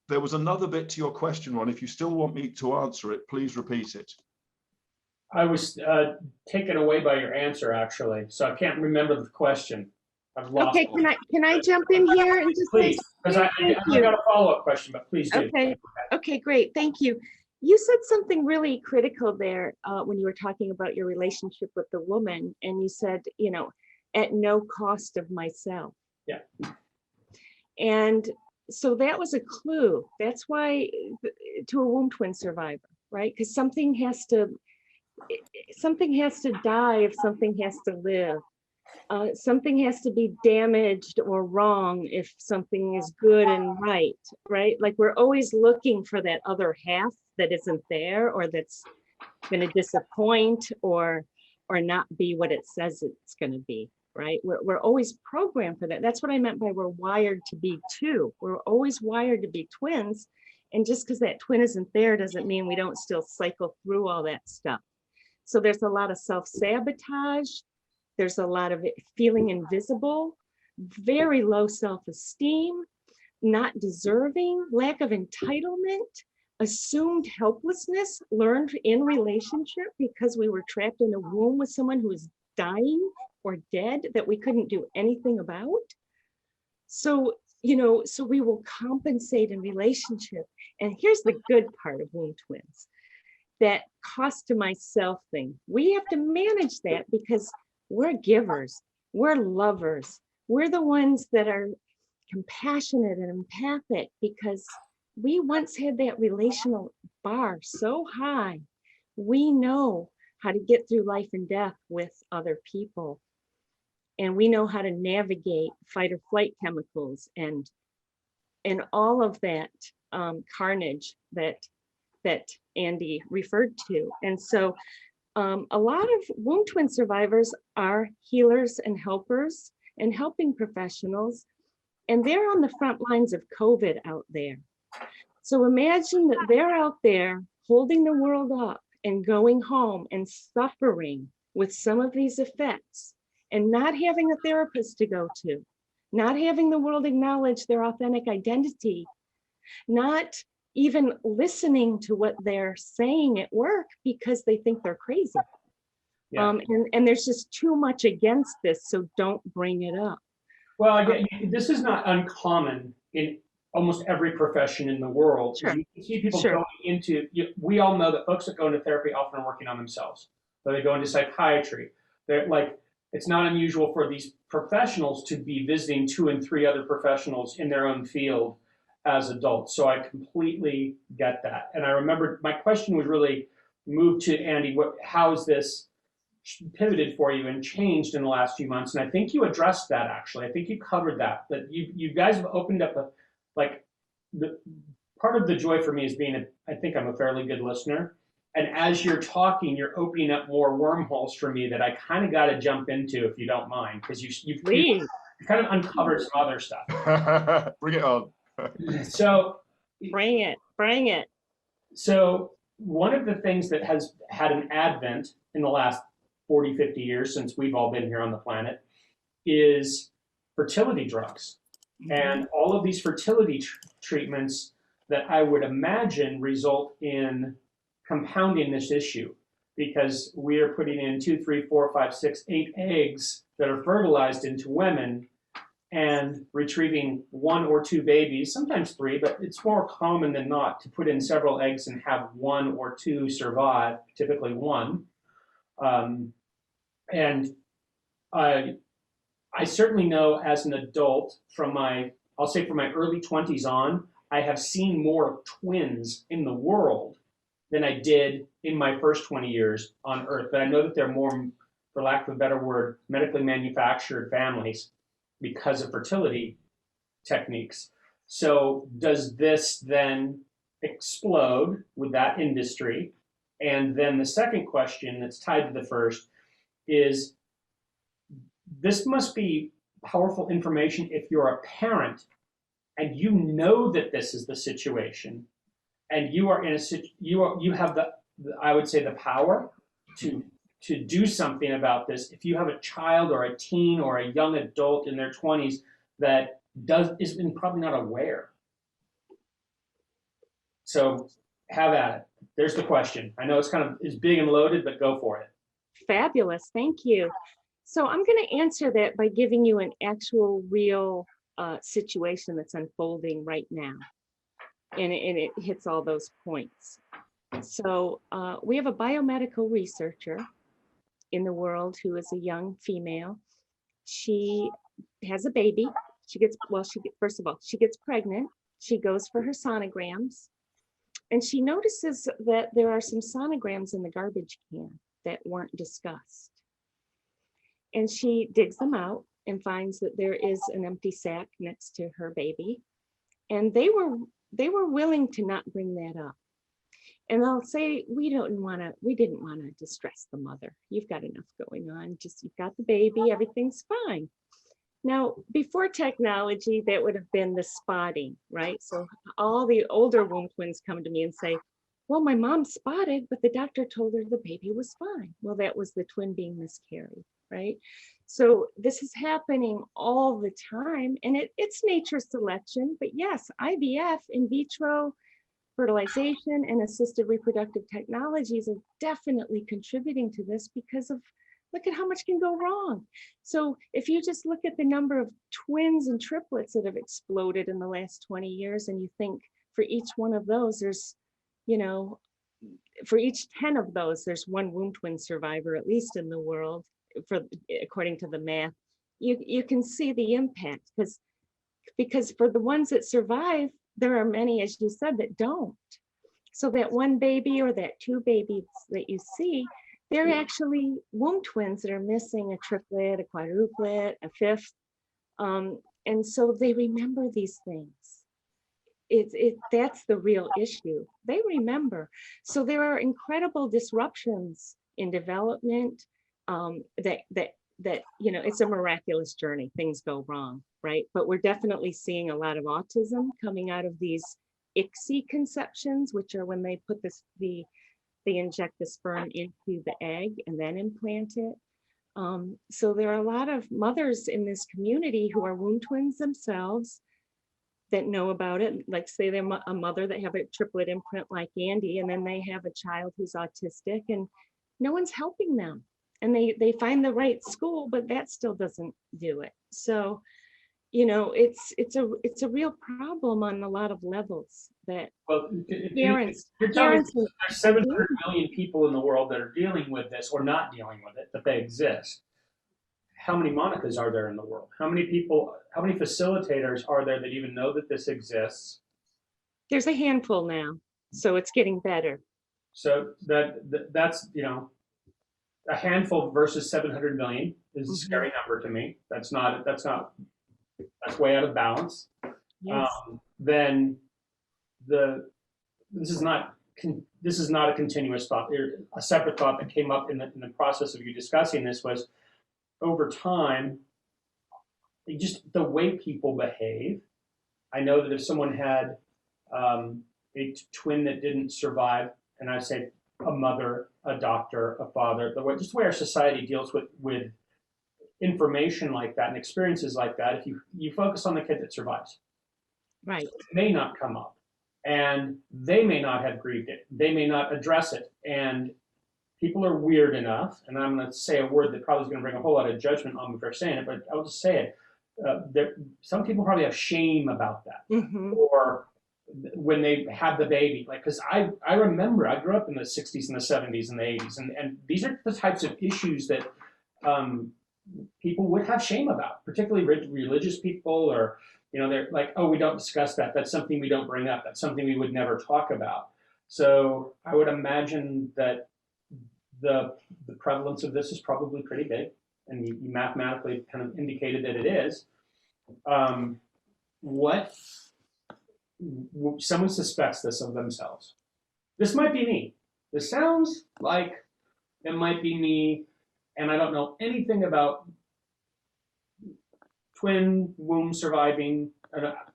There was another bit to your question, Ron. If you still want me to answer it, please repeat it. I was taken away by your answer, actually, so I can't remember the question. I've lost. Okay, can I jump in here and just please, because I got a follow-up question, but please do. Okay, great, thank you. You said something really critical there when you were talking about your relationship with the woman, and you said, you know, at no cost of myself. Yeah. And so that was a clue. That's why, to a womb twin survivor, right? Because something has to die if something has to live. Something has to be damaged or wrong if something is good and right? Like we're always looking for that other half that isn't there, or that's going to disappoint or not be what it says it's going to be, right? We're always programmed for that. That's what I meant by we're wired to be two. We're always wired to be twins. And just because that twin isn't there doesn't mean we don't still cycle through all that stuff. So there's a lot of self-sabotage. There's a lot of feeling invisible, very low self-esteem, not deserving, lack of entitlement, assumed helplessness learned in relationship because we were trapped in a womb with someone who was dying or dead that we couldn't do anything about. So, so we will compensate in relationship. And here's the good part of womb twins, that cost to myself thing. We have to manage that because we're givers, we're lovers, we're the ones that are compassionate and empathic because we once had that relational bar so high. We know how to get through life and death with other people. And we know how to navigate fight or flight chemicals and all of that carnage that Andy referred to. And so a lot of womb twin survivors are healers and helpers and helping professionals, and they're on the front lines of COVID out there. So imagine that they're out there holding the world up and going home and suffering with some of these effects and not having a therapist to go to, not having the world acknowledge their authentic identity, not even listening to what they're saying at work because they think they're crazy. Yeah. And there's just too much against this, so don't bring it up. Well, again, this is not uncommon in almost every profession in the world. Sure. You see people going into, we all know that folks that go into therapy often are working on themselves. So they go into psychiatry. They're like, it's not unusual for these professionals to be visiting 2 and 3 other professionals in their own field as adults. So I completely get that. And I remember my question was really moved to Andy, how is this pivoted for you and changed in the last few months? And I think you addressed that, actually. I think you covered that you guys have opened up part of the joy for me is being I think I'm a fairly good listener. And as you're talking, you're opening up more wormholes for me that I kind of got to jump into, if you don't mind, because you've kind of uncovered some other stuff. Bring it on. So bring it. So one of the things that has had an advent in the last 40, 50 years since we've all been here on the planet is fertility drugs. Mm-hmm. And all of these fertility treatments that I would imagine result in compounding this issue, because we are putting in 2, 3, 4, 5, 6, 8 eggs that are fertilized into women and retrieving 1 or 2 babies, sometimes 3, but it's more common than not to put in several eggs and have 1 or 2 survive, typically 1. And I certainly know as an adult from I'll say from my early 20s on, I have seen more twins in the world than I did in my first 20 years on Earth. But I know that they're more, for lack of a better word, medically manufactured families because of fertility techniques. So does this then explode with that industry? And then the second question that's tied to the first is, this must be powerful information if you're a parent and you know that this is the situation, and you are in you have the I would say the power to do something about this. If you have a child or a teen or a young adult in their 20s that is probably not aware. So have at it. There's the question. I know it's big and loaded, but go for it. Fabulous. Thank you. So I'm going to answer that by giving you an actual real situation that's unfolding right now. And it hits all those points. So we have a biomedical researcher in the world who is a young female. She has a baby. First of all, she gets pregnant. She goes for her sonograms. And she notices that there are some sonograms in the garbage can that weren't discussed. And she digs them out and finds that there is an empty sack next to her baby. And they were willing to not bring that up. And they'll say, we didn't want to distress the mother. You've got enough going on. You've got the baby, everything's fine. Now, before technology, that would have been the spotting, right? So all the older womb twins come to me and say, well, my mom spotted, but the doctor told her the baby was fine. Well, that was the twin being miscarried. right? So this is happening all the time, and it's nature selection. But yes, IVF, in vitro fertilization, and assisted reproductive technologies are definitely contributing to this, because of, look at how much can go wrong. So if you just look at the number of twins and triplets that have exploded in the last 20 years, and you think for each one of those, there's, you know, for each 10 of those, there's one womb twin survivor, at least in the world, according to the math, you can see the impact, because for the ones that survive, there are many, as you said, that don't. So that one baby or that two babies that you see, they're actually womb twins that are missing a triplet, a quadruplet, a fifth. And so they remember these things. That's the real issue. They remember. So there are incredible disruptions in development, that you know, it's a miraculous journey. Things go wrong, right? But we're definitely seeing a lot of autism coming out of these ICSI conceptions, which are when they put they inject the sperm into the egg and then implant it. So there are a lot of mothers in this community who are womb twins themselves that know about it. Like, say they're a mother that have a triplet imprint like Andy, and then they have a child who's autistic, and no one's helping them. And they find the right school, but that still doesn't do it. So, you know, it's a real problem on a lot of levels. That parents, you're telling me there's 700 million people in the world that are dealing with this or not dealing with it, but they exist. How many Monicas are there in the world? How many people, how many facilitators are there that even know that this exists? There's a handful now, so it's getting better. So that's, you know, a handful versus 700 million is a scary number to me. That's way out of balance. Yes. Then this is not a continuous thought. A separate thought that came up in the process of you discussing this was, over time, just the way people behave. I know that if someone had a twin that didn't survive, and I say a mother, a doctor, a father, just the way our society deals with information like that and experiences like that, if you focus on the kid that survives, right, it may not come up, and they may not have grieved it, they may not address it, and people are weird enough, and I'm going to say a word that probably is going to bring a whole lot of judgment on me for saying it, but I'll just say it. Some people probably have shame about that, or when they had the baby, like, because I remember I grew up in the 60s and the 70s and the 80s, and these are the types of issues that people would have shame about, particularly religious people, or, you know, they're like, oh, we don't discuss that. That's something we don't bring up. That's something we would never talk about. So I would imagine that the prevalence of this is probably pretty big, and you mathematically kind of indicated that it is. What someone suspects this of themselves. This might be me. This sounds like it might be me, and I don't know anything about twin womb surviving,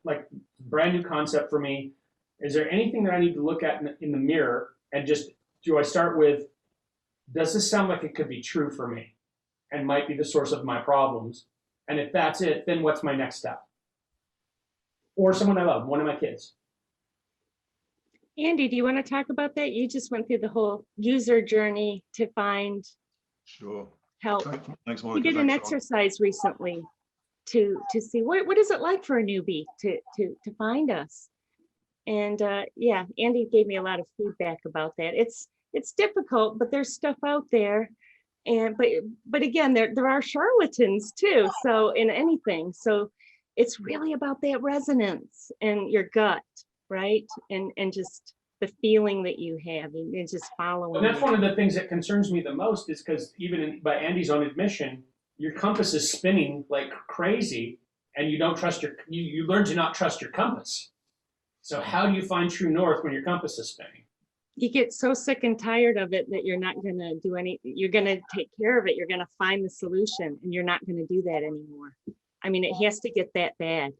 like, brand new concept for me. Is there anything that I need to look at in the mirror, and just, do I start with, does this sound like it could be true for me and might be the source of my problems? And if that's it, then what's my next step? Or someone I love, one of my kids. Andy, do you want to talk about that? You just went through the whole user journey to find help. Thanks, Monica. We did an exercise recently to see what is it like for a newbie to find us. And yeah, Andy gave me a lot of feedback about that. It's difficult, but there's stuff out there. And but again, there are charlatans too. So in anything. So it's really about that resonance and your gut, right? And just the feeling that you have, and just following. And that's one of the things that concerns me the most, is because even by Andy's own admission, your compass is spinning like crazy, and you don't trust you learn to not trust your compass. So how do you find true north when your compass is spinning? You get so sick and tired of it that you're not going to do you're going to take care of it. You're going to find the solution, and you're not going to do that anymore. I mean, it has to get that bad.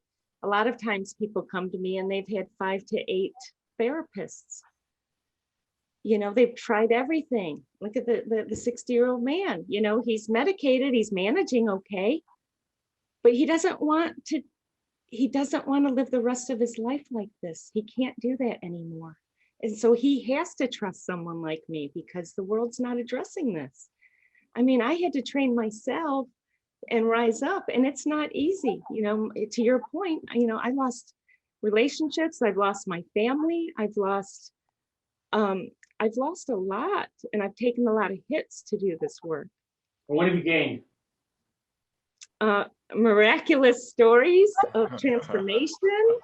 A lot of times people come to me and they've had 5 to 8 therapists. They've tried everything. Look at the 60-year-old man, he's medicated, he's managing okay, but he doesn't want to live the rest of his life like this. He can't do that anymore. And so he has to trust someone like me because the world's not addressing this. I mean, I had to train myself and rise up, and it's not easy. To your point, I lost relationships, I've lost my family, I've lost a lot, and I've taken a lot of hits to do this work. What have you gained? Miraculous stories of transformation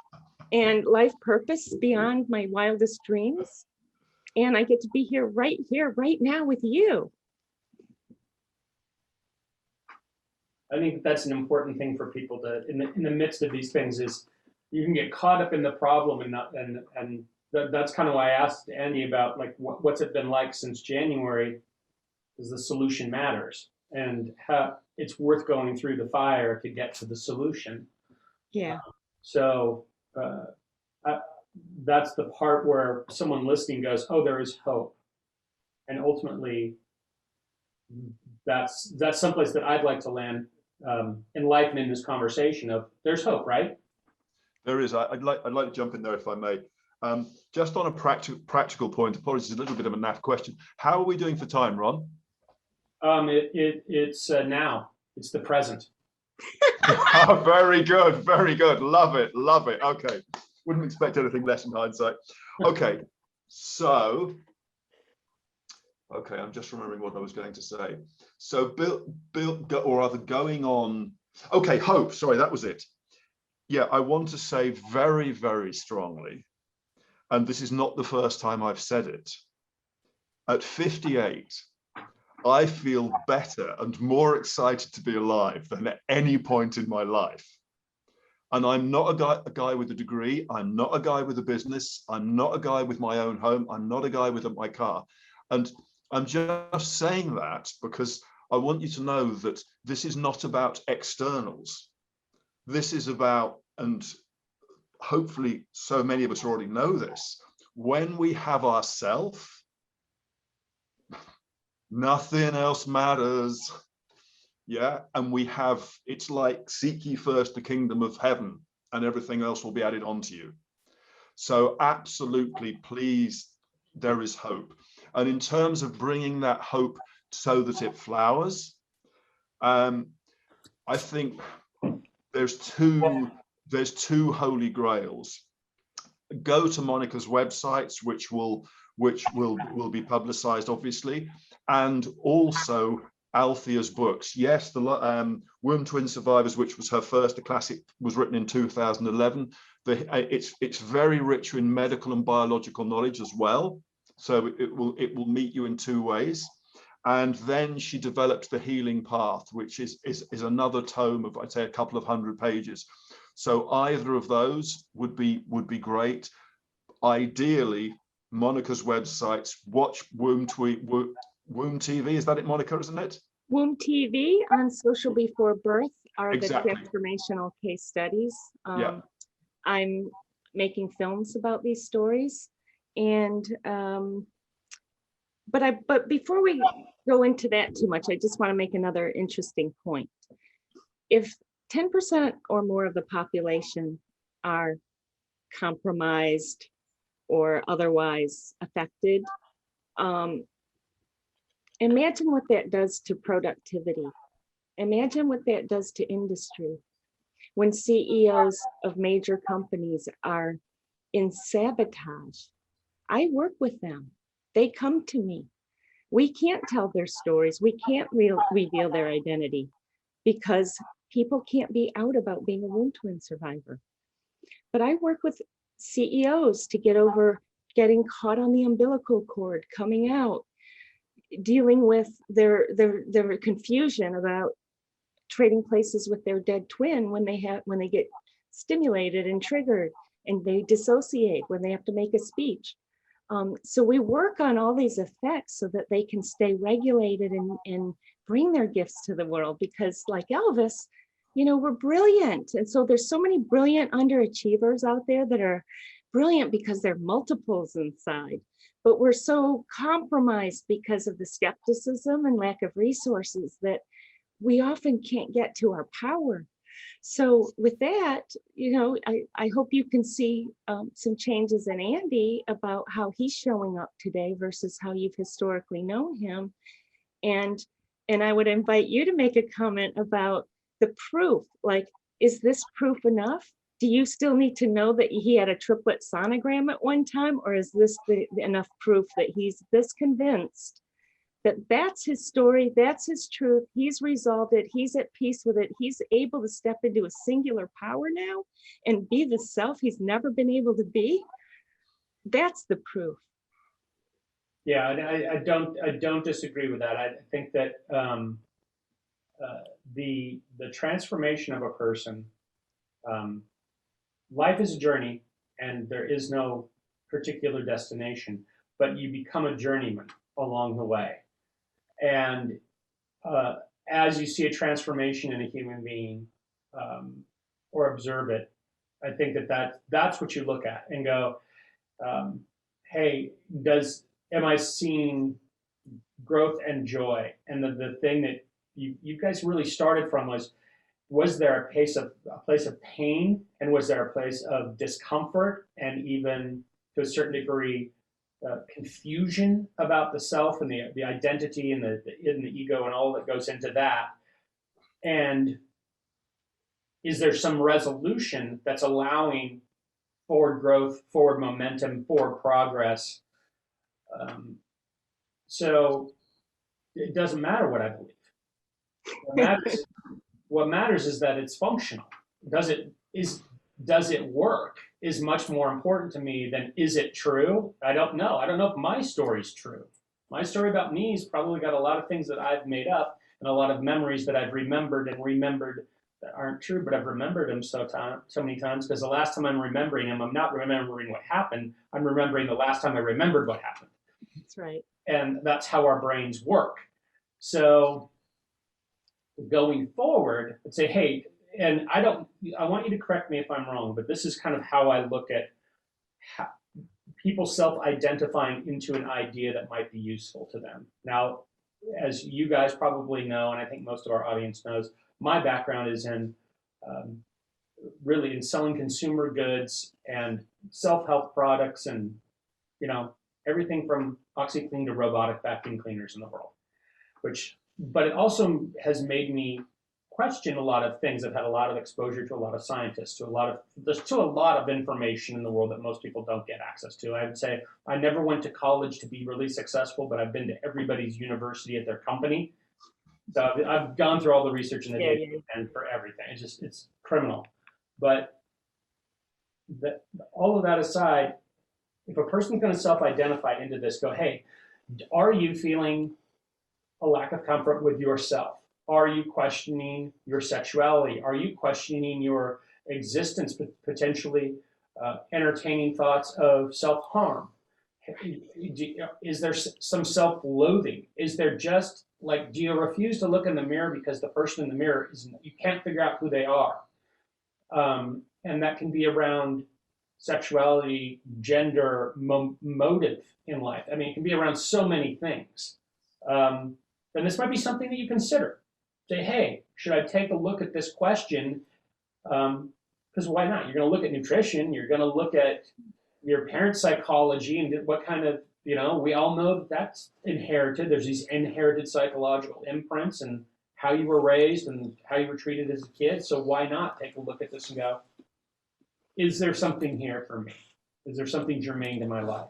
and life purpose beyond my wildest dreams. And I get to be here, right now with you. I think that's an important thing for people to, in the midst of these things, is you can get caught up in the problem and that's kind of why I asked Andy about like what's it been like since January, because the solution matters and how it's worth going through the fire to get to the solution. Yeah. That's the part where someone listening goes, oh, there is hope. And ultimately, that's someplace that I'd like to land enlightened in this conversation of there's hope, right? There is. I'd like to jump in there if I may. Just on a practical point, apologies, a little bit of a naff question. How are we doing for time, Ron? It's now. It's the present. Oh, very good, very good. Love it, love it. Okay, wouldn't expect anything less in hindsight. Okay, so, okay, I'm just remembering what I was going to say. So, going on. Okay, hope. Sorry, that was it. Yeah, I want to say very, very strongly, and this is not the first time I've said it. At 58. I feel better and more excited to be alive than at any point in my life. And I'm not a guy with a degree. I'm not a guy with a business. I'm not a guy with my own home. I'm not a guy with my car. And I'm just saying that because I want you to know that this is not about externals. This is about, and hopefully so many of us already know this, when we have ourself, nothing else matters. Yeah, and we have, it's like seek ye first the kingdom of heaven and everything else will be added onto you. So absolutely, please, there is hope. And in terms of bringing that hope so that it flowers, I think there's two holy grails. Go to Monica's websites, which will be publicized, obviously, and also Althea's books. Yes, the Womb Twin Survivors, which was her first, a classic, was written in 2011. It's very rich in medical and biological knowledge as well. So it will meet you in two ways. And then she developed The Healing Path, which is another tome of, I'd say, a couple of 100 pages. So either of those would be great. Ideally, Monica's websites, watch Womb TV, is that it, Monica, isn't it? Womb TV on Social Before Birth are exactly. The transformational case studies. Yeah. I'm making films about these stories. And, but before we go into that too much, I just want to make another interesting point. If 10% or more of the population are compromised or otherwise affected, imagine what that does to productivity. Imagine what that does to industry. When CEOs of major companies are in sabotage, I work with them. They come to me. We can't tell their stories. We can't reveal their identity because people can't be out about being a womb twin survivor. But I work with CEOs to get over getting caught on the umbilical cord, coming out, dealing with their confusion about trading places with their dead twin when they get stimulated and triggered, and they dissociate when they have to make a speech. So we work on all these effects so that they can stay regulated and bring their gifts to the world, because like Elvis, we're brilliant. And so there's so many brilliant underachievers out there that are brilliant because they're multiples inside, but we're so compromised because of the skepticism and lack of resources that we often can't get to our power. So with that, I hope you can see some changes in Andy about how he's showing up today versus how you've historically known him. And I would invite you to make a comment about the proof. Like, is this proof enough? Do you still need to know that he had a triplet sonogram at one time, or is this enough proof that he's this convinced that that's his story, that's his truth, he's resolved it, he's at peace with it, he's able to step into a singular power now and be the self he's never been able to be? That's the proof. Yeah, I don't disagree with that. I think that the transformation of a person, life is a journey, and there is no particular destination, but you become a journeyman along the way. And as you see a transformation in a human being, or observe it, I think that's what you look at and go, hey, am I seeing growth and joy? And the thing that you guys really started from was there a place of pain, and was there a place of discomfort, and even to a certain degree confusion about the self and the identity and the ego and all that goes into that? And is there some resolution that's allowing forward growth, forward momentum, forward progress? So it doesn't matter what I believe. What matters is that it's functional. Does it work is much more important to me than is it true? I don't know. I don't know if my story's true. My story about me has probably got a lot of things that I've made up and a lot of memories that I've remembered that aren't true, but I've remembered them so many times, because the last time I'm remembering them, I'm not remembering what happened. I'm remembering the last time I remembered what happened. That's right. And that's how our brains work. So going forward, I'd say, hey, and I want you to correct me if I'm wrong, but this is kind of how I look at people self-identifying into an idea that might be useful to them. Now, as you guys probably know, and I think most of our audience knows, my background is in really in selling consumer goods and self-help products, and everything from OxyClean to robotic vacuum cleaners in the world. But it also has made me question a lot of things. I've had a lot of exposure to a lot of scientists, to a lot of information in the world that most people don't get access to. I would say I never went to college to be really successful, but I've been to everybody's university at their company. So I've gone through all the research and the data and for everything. It's criminal. But all of that aside, if a person's going to self-identify into this, go, hey, are you feeling a lack of comfort with yourself? Are you questioning your sexuality? Are you questioning your existence, potentially entertaining thoughts of self-harm? Is there some self-loathing? Is there just do you refuse to look in the mirror because the person in the mirror you can't figure out who they are? And that can be around sexuality, gender, motive in life. I mean, it can be around so many things. Then this might be something that you consider. Say, hey, should I take a look at this question? Because why not? You're going to look at nutrition. You're going to look at your parents' psychology and what kind of, we all know that that's inherited. There's these inherited psychological imprints and how you were raised and how you were treated as a kid. So why not take a look at this and go, is there something here for me? Is there something germane to my life?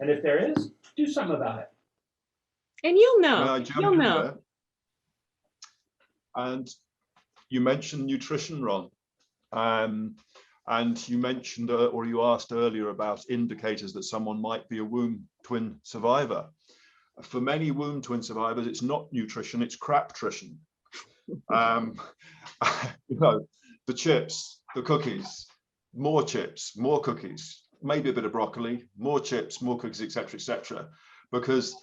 And if there is, do something about it. And you'll know. You'll know. There? And you mentioned nutrition, Ron. And you mentioned, or you asked earlier about indicators that someone might be a womb twin survivor. For many womb twin survivors, it's not nutrition, it's craptrition. The chips, the cookies, more chips, more cookies, maybe a bit of broccoli, more chips, more cookies, etc., etc. Because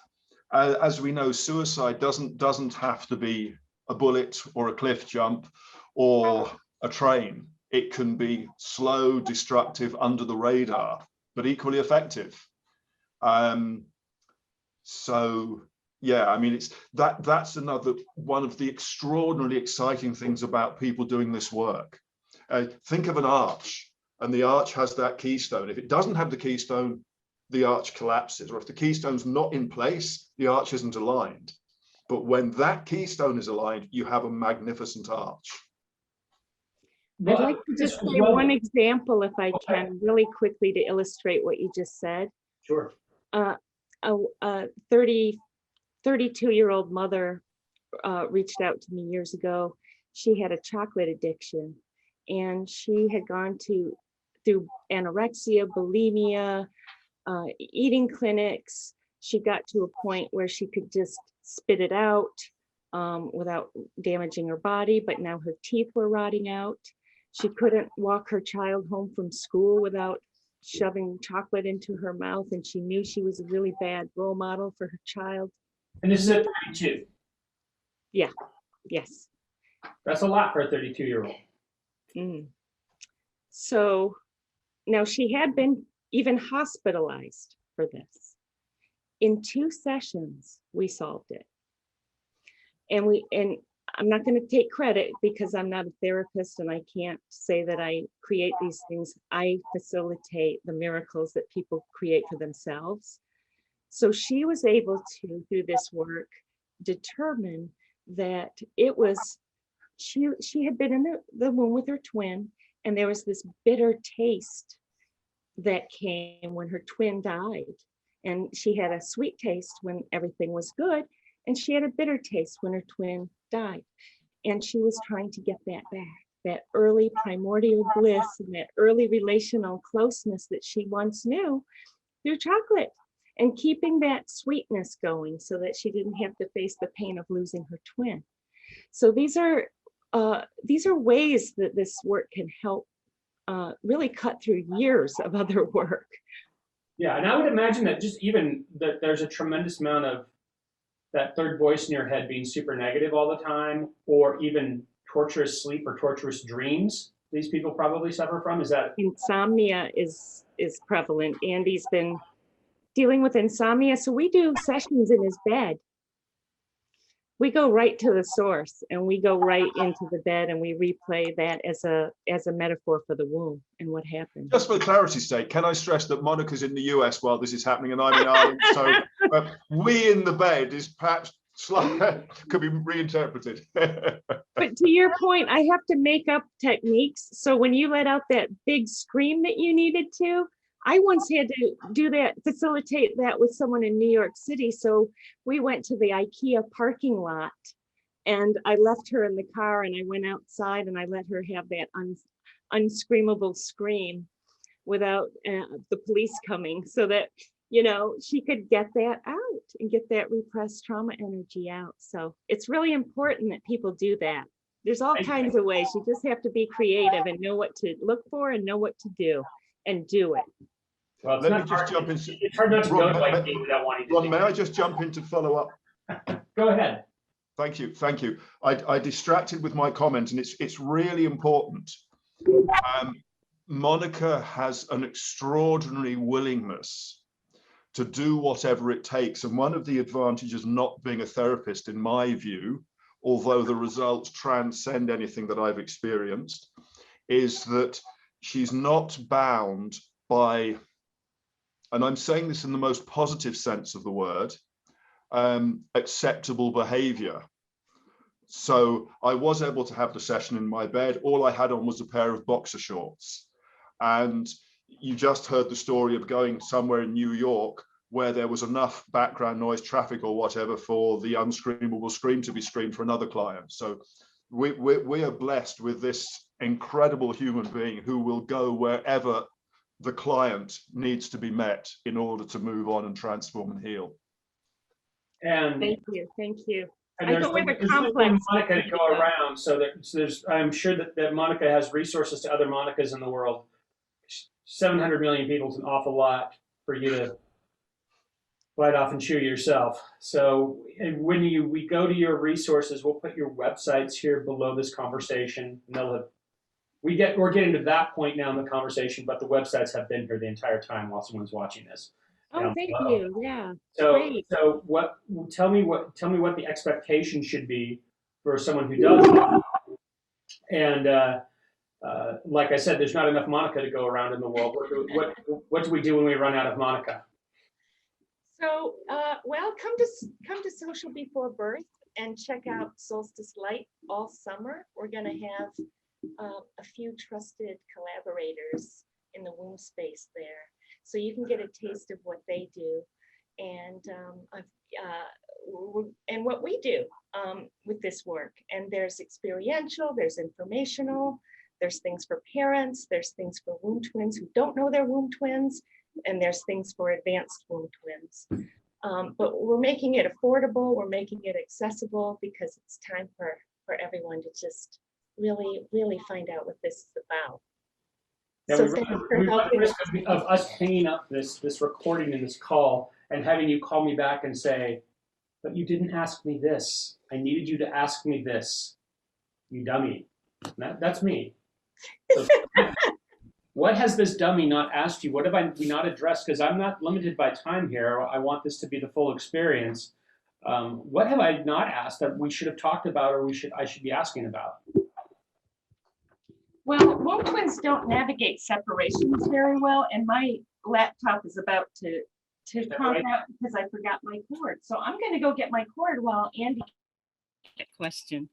as we know, suicide doesn't have to be a bullet or a cliff jump or a train. It can be slow, destructive, under the radar, but equally effective. So yeah, I mean, it's that's another one of the extraordinarily exciting things about people doing this work. Think of an arch, and the arch has that keystone. If it doesn't have the keystone, the arch collapses, or if the keystone's not in place, the arch isn't aligned. But when that keystone is aligned, you have a magnificent arch. I'd like to just give one example, if I can, really quickly, to illustrate what you just said. Sure. A 32-year-old mother reached out to me years ago. She had a chocolate addiction, and she had gone through anorexia, bulimia, eating clinics. She got to a point where she could just spit it out without damaging her body, but now her teeth were rotting out. She couldn't walk her child home from school without shoving chocolate into her mouth, and she knew she was a really bad role model for her child. And this is at 32. Yeah, yes. That's a lot for a 32-year-old. So now she had been even hospitalized for this. In 2 sessions, we solved it. And I'm not going to take credit because I'm not a therapist and I can't say that I create these things. I facilitate the miracles that people create for themselves. So she was able to, through this work, determine that it was, she had been in the womb with her twin, and there was this bitter taste that came when her twin died. And she had a sweet taste when everything was good, and she had a bitter taste when her twin died. And she was trying to get that back, that early primordial bliss and that early relational closeness that she once knew through chocolate, and keeping that sweetness going so that she didn't have to face the pain of losing her twin. So these are ways that this work can help really cut through years of other work. Yeah, and I would imagine that just even that there's a tremendous amount of that third voice in your head being super negative all the time, or even torturous sleep or torturous dreams these people probably suffer from. Is that insomnia is prevalent? Andy's been dealing with insomnia, so we do sessions in his bed. We go right to the source, and we go right into the bed, and we replay that as a metaphor for the womb and what happened. Just for clarity's sake, can I stress that Monica's in the US while this is happening, and I'm in Ireland, so we in the bed is perhaps could be reinterpreted. But to your point, I have to make up techniques. So when you let out that big scream that you needed to, I once had to do that, facilitate that with someone in New York City. So we went to the IKEA parking lot, and I left her in the car, and I went outside and I let her have that unscreamable scream without the police coming, so that, you know, she could get that out and get that repressed trauma energy out. So it's really important that people do that. There's all kinds of ways. You just have to be creative and know what to look for and know what to do. And do it. Well, let me just jump into. It's hard not to go to like without wanting to. Ron, may I just jump in to follow up? Go ahead. Thank you, thank you. I distracted with my comment, and it's really important. Monica has an extraordinary willingness to do whatever it takes, and one of the advantages not being a therapist, in my view, although the results transcend anything that I've experienced, is that she's not bound by, and I'm saying this in the most positive sense of the word, acceptable behavior. So I was able to have the session in my bed. All I had on was a pair of boxer shorts. And you just heard the story of going somewhere in New York where there was enough background noise, traffic or whatever, for the unscreamable scream to be screamed for another client. So we are blessed with this incredible human being who will go wherever the client needs to be met in order to move on and transform and heal. And thank you. And there's Monica to go around, so there's I'm sure that Monica has resources to other Monicas in the world. 700 million people is an awful lot for you to bite off and chew yourself. So when we go to your resources, we'll put your websites here below this conversation, and they'll have we're getting to that point now in the conversation, but the websites have been here the entire time while someone's watching this. Oh, thank you. Yeah. So, Great. so tell me what the expectation should be for someone who does that. And like I said, there's not enough Monica to go around in the world. What do we do when we run out of Monica? So, well, come to Social Before Birth and check out Solstice Light all summer. We're going to have a few trusted collaborators in the womb space there, so you can get a taste of what they do, and what we do with this work. And there's experiential, there's informational, there's things for parents, there's things for womb twins who don't know they're womb twins, and there's things for advanced womb twins. But we're making it affordable, we're making it accessible, because it's time for everyone to just really find out what this is about. Yeah, So we run the risk of us hanging up this recording in this call and having you call me back and say, but you didn't ask me this. I needed you to ask me this. You dummy. That's me. So, what has this dummy not asked you? What have we not addressed? Because I'm not limited by time here. I want this to be the full experience. What have I not asked that we should have talked about, or I should be asking about? Well, womb twins don't navigate separations very well, and my laptop is about to conk out because I forgot my cord. So I'm going to go get my cord while Andy gets a question.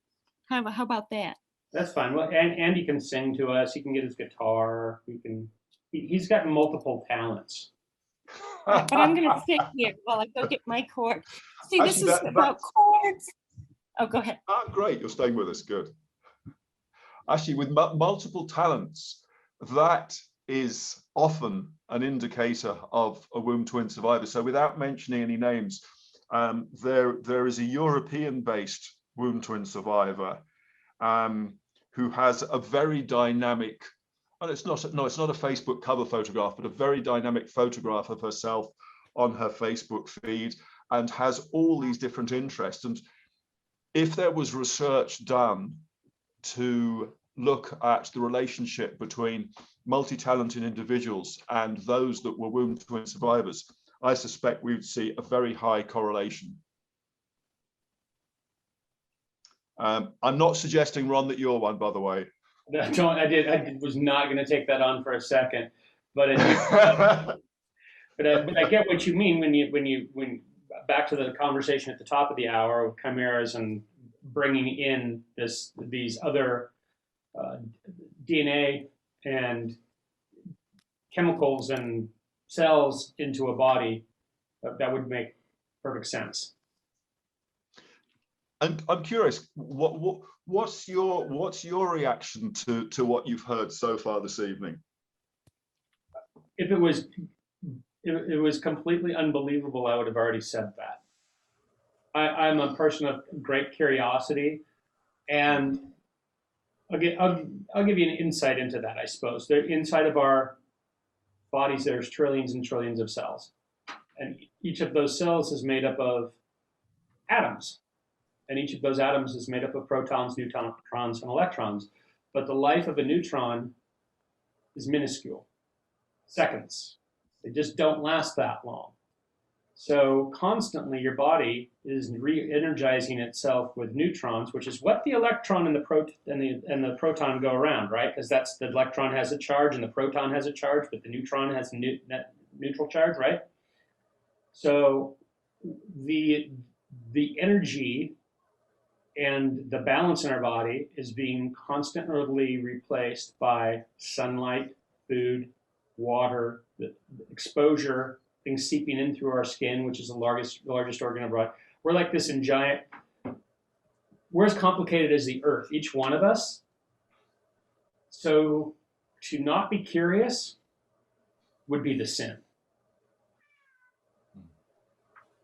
How about that? That's fine. Well, Andy can sing to us. He can get his guitar. He's got multiple talents. But I'm going to sit here while I go get my cord. See, this is about chords. Oh, go ahead. Ah, great. You're staying with us. Good. Actually, with multiple talents, that is often an indicator of a womb twin survivor. So without mentioning any names, there is a European-based womb twin survivor who has a very dynamic, and it's not a Facebook cover photograph, but a very dynamic photograph of herself on her Facebook feed, and has all these different interests. And if there was research done to look at the relationship between multi-talented individuals and those that were womb twin survivors, I suspect we would see a very high correlation. I'm not suggesting, Ron, that you're one, by the way. I was not going to take that on for a second, but but I get what you mean when back to the conversation at the top of the hour of chimeras and bringing in these other DNA and chemicals and cells into a body. That would make perfect sense. And I'm curious, what's your reaction to what you've heard so far this evening? If it was completely unbelievable, I would have already said that. I'm a person of great curiosity, and I'll give you an insight into that, I suppose. Inside of our bodies, there's trillions and trillions of cells. And each of those cells is made up of atoms. And each of those atoms is made up of protons, neutrons, and electrons. But the life of a neutron is minuscule. Seconds. They just don't last that long. So constantly your body is re-energizing itself with neutrons, which is what the electron and the proton go around, right? Because the electron has a charge and the proton has a charge, but the neutron has a neutral charge, right? So the energy and the balance in our body is being constantly replaced by sunlight, food, water, the exposure, things seeping in through our skin, which is the largest organ of our body. We're like this in giant, we're as complicated as the earth, each one of us. So to not be curious would be the sin.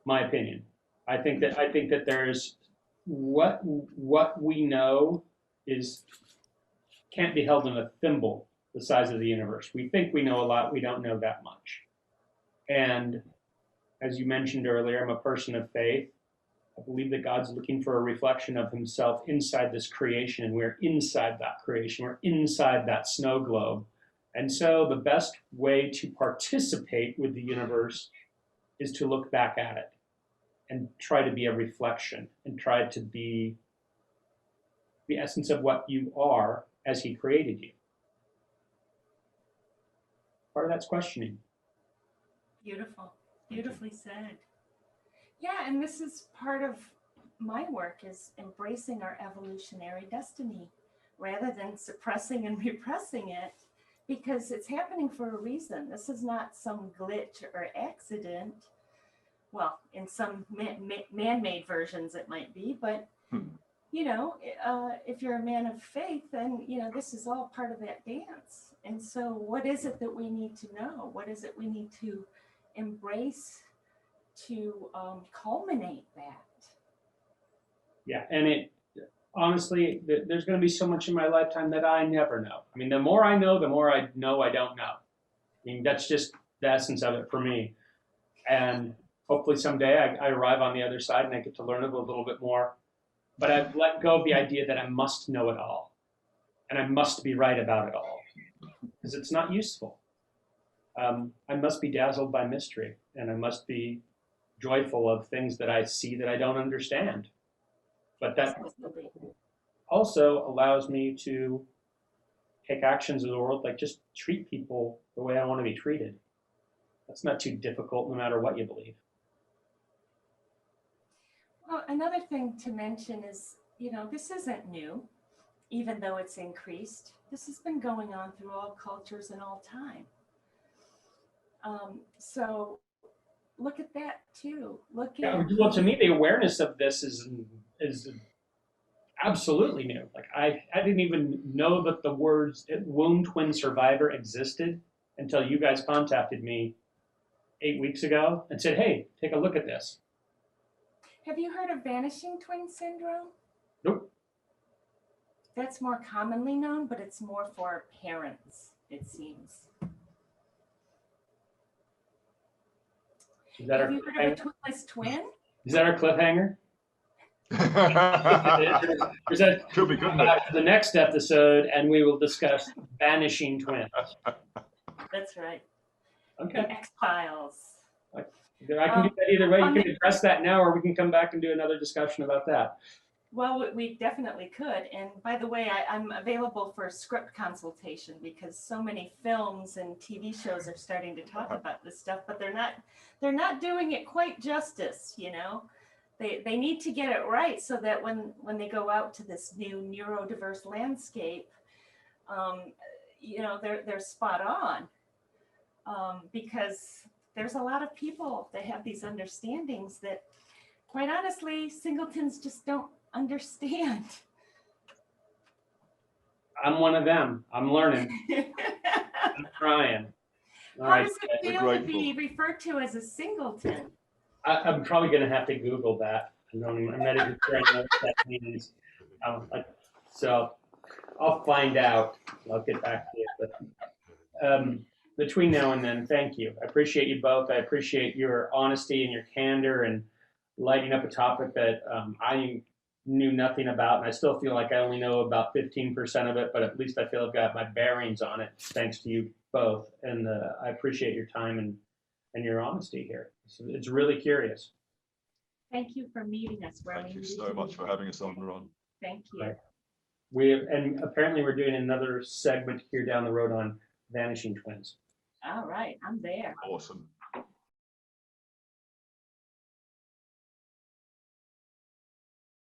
My opinion. I think that there's what we know can't be held in a thimble the size of the universe. We think we know a lot, we don't know that much. And as you mentioned earlier, I'm a person of faith. I believe that God's looking for a reflection of himself inside this creation, and we're inside that creation. We're inside that snow globe. And so the best way to participate with the universe is to look back at it and try to be a reflection and try to be the essence of what you are as he created you. Part of that's questioning. Beautiful. Beautifully said. Yeah, and this is part of my work, is embracing our evolutionary destiny rather than suppressing and repressing it, because it's happening for a reason. This is not some glitch or accident. Well, in some man-made versions it might be, but you know, if you're a man of faith, then, you know, this is all part of that dance. And so what is it that we need to know? What is it we need to embrace to culminate that? Yeah, and it honestly, there's going to be so much in my lifetime that I never know. I mean, the more I know I know I don't know. I mean, that's just the essence of it for me. And hopefully someday I arrive on the other side and I get to learn it a little bit more. But I've let go of the idea that I must know it all and I must be right about it all, because it's not useful. I must be dazzled by mystery, and I must be joyful of things that I see that I don't understand. But that also allows me to take actions in the world, like just treat people the way I want to be treated. That's not too difficult, no matter what you believe. Well, another thing to mention is, you know, this isn't new, even though it's increased. This has been going on through all cultures and all time. So look at that too. Look at, well, to me, the awareness of this is absolutely new. Like I didn't even know that the words womb twin survivor existed until you guys contacted me 8 weeks ago and said, hey, take a look at this. Have you heard of vanishing twin syndrome? Nope. That's more commonly known, but it's more for parents, it seems. Have you heard of a twinless twin? Is that our cliffhanger? Could be, couldn't it? The next episode, and we will discuss vanishing twins. That's right. Okay. The X-Files. I can do that either way. You can address that now, or we can come back and do another discussion about that. Well, we definitely could. And by the way, I'm available for script consultation, because so many films and TV shows are starting to talk about this stuff, but they're not doing it quite justice, you know. They need to get it right so that when they go out to this new neurodiverse landscape, you know, they're spot on, because there's a lot of people that have these understandings that, quite honestly, singletons just don't understand. I'm one of them. I'm learning. I'm trying. How does it feel to be referred to as a singleton? I'm probably going to have to Google that. I'm not even sure I know what that means. So I'll find out. I'll get back to you. But between now and then, thank you. I appreciate you both. I appreciate your honesty and your candor and lighting up a topic that I knew nothing about, and I still feel like I only know about 15% of it, but at least I feel I've got my bearings on it, thanks to you both. And I appreciate your time and your honesty here. It's really curious. Thank you for meeting us, Ron. Thank you so much for having us on, Ron. Thank you. Right. And apparently we're doing another segment here down the road on vanishing twins. All right, I'm there. Awesome.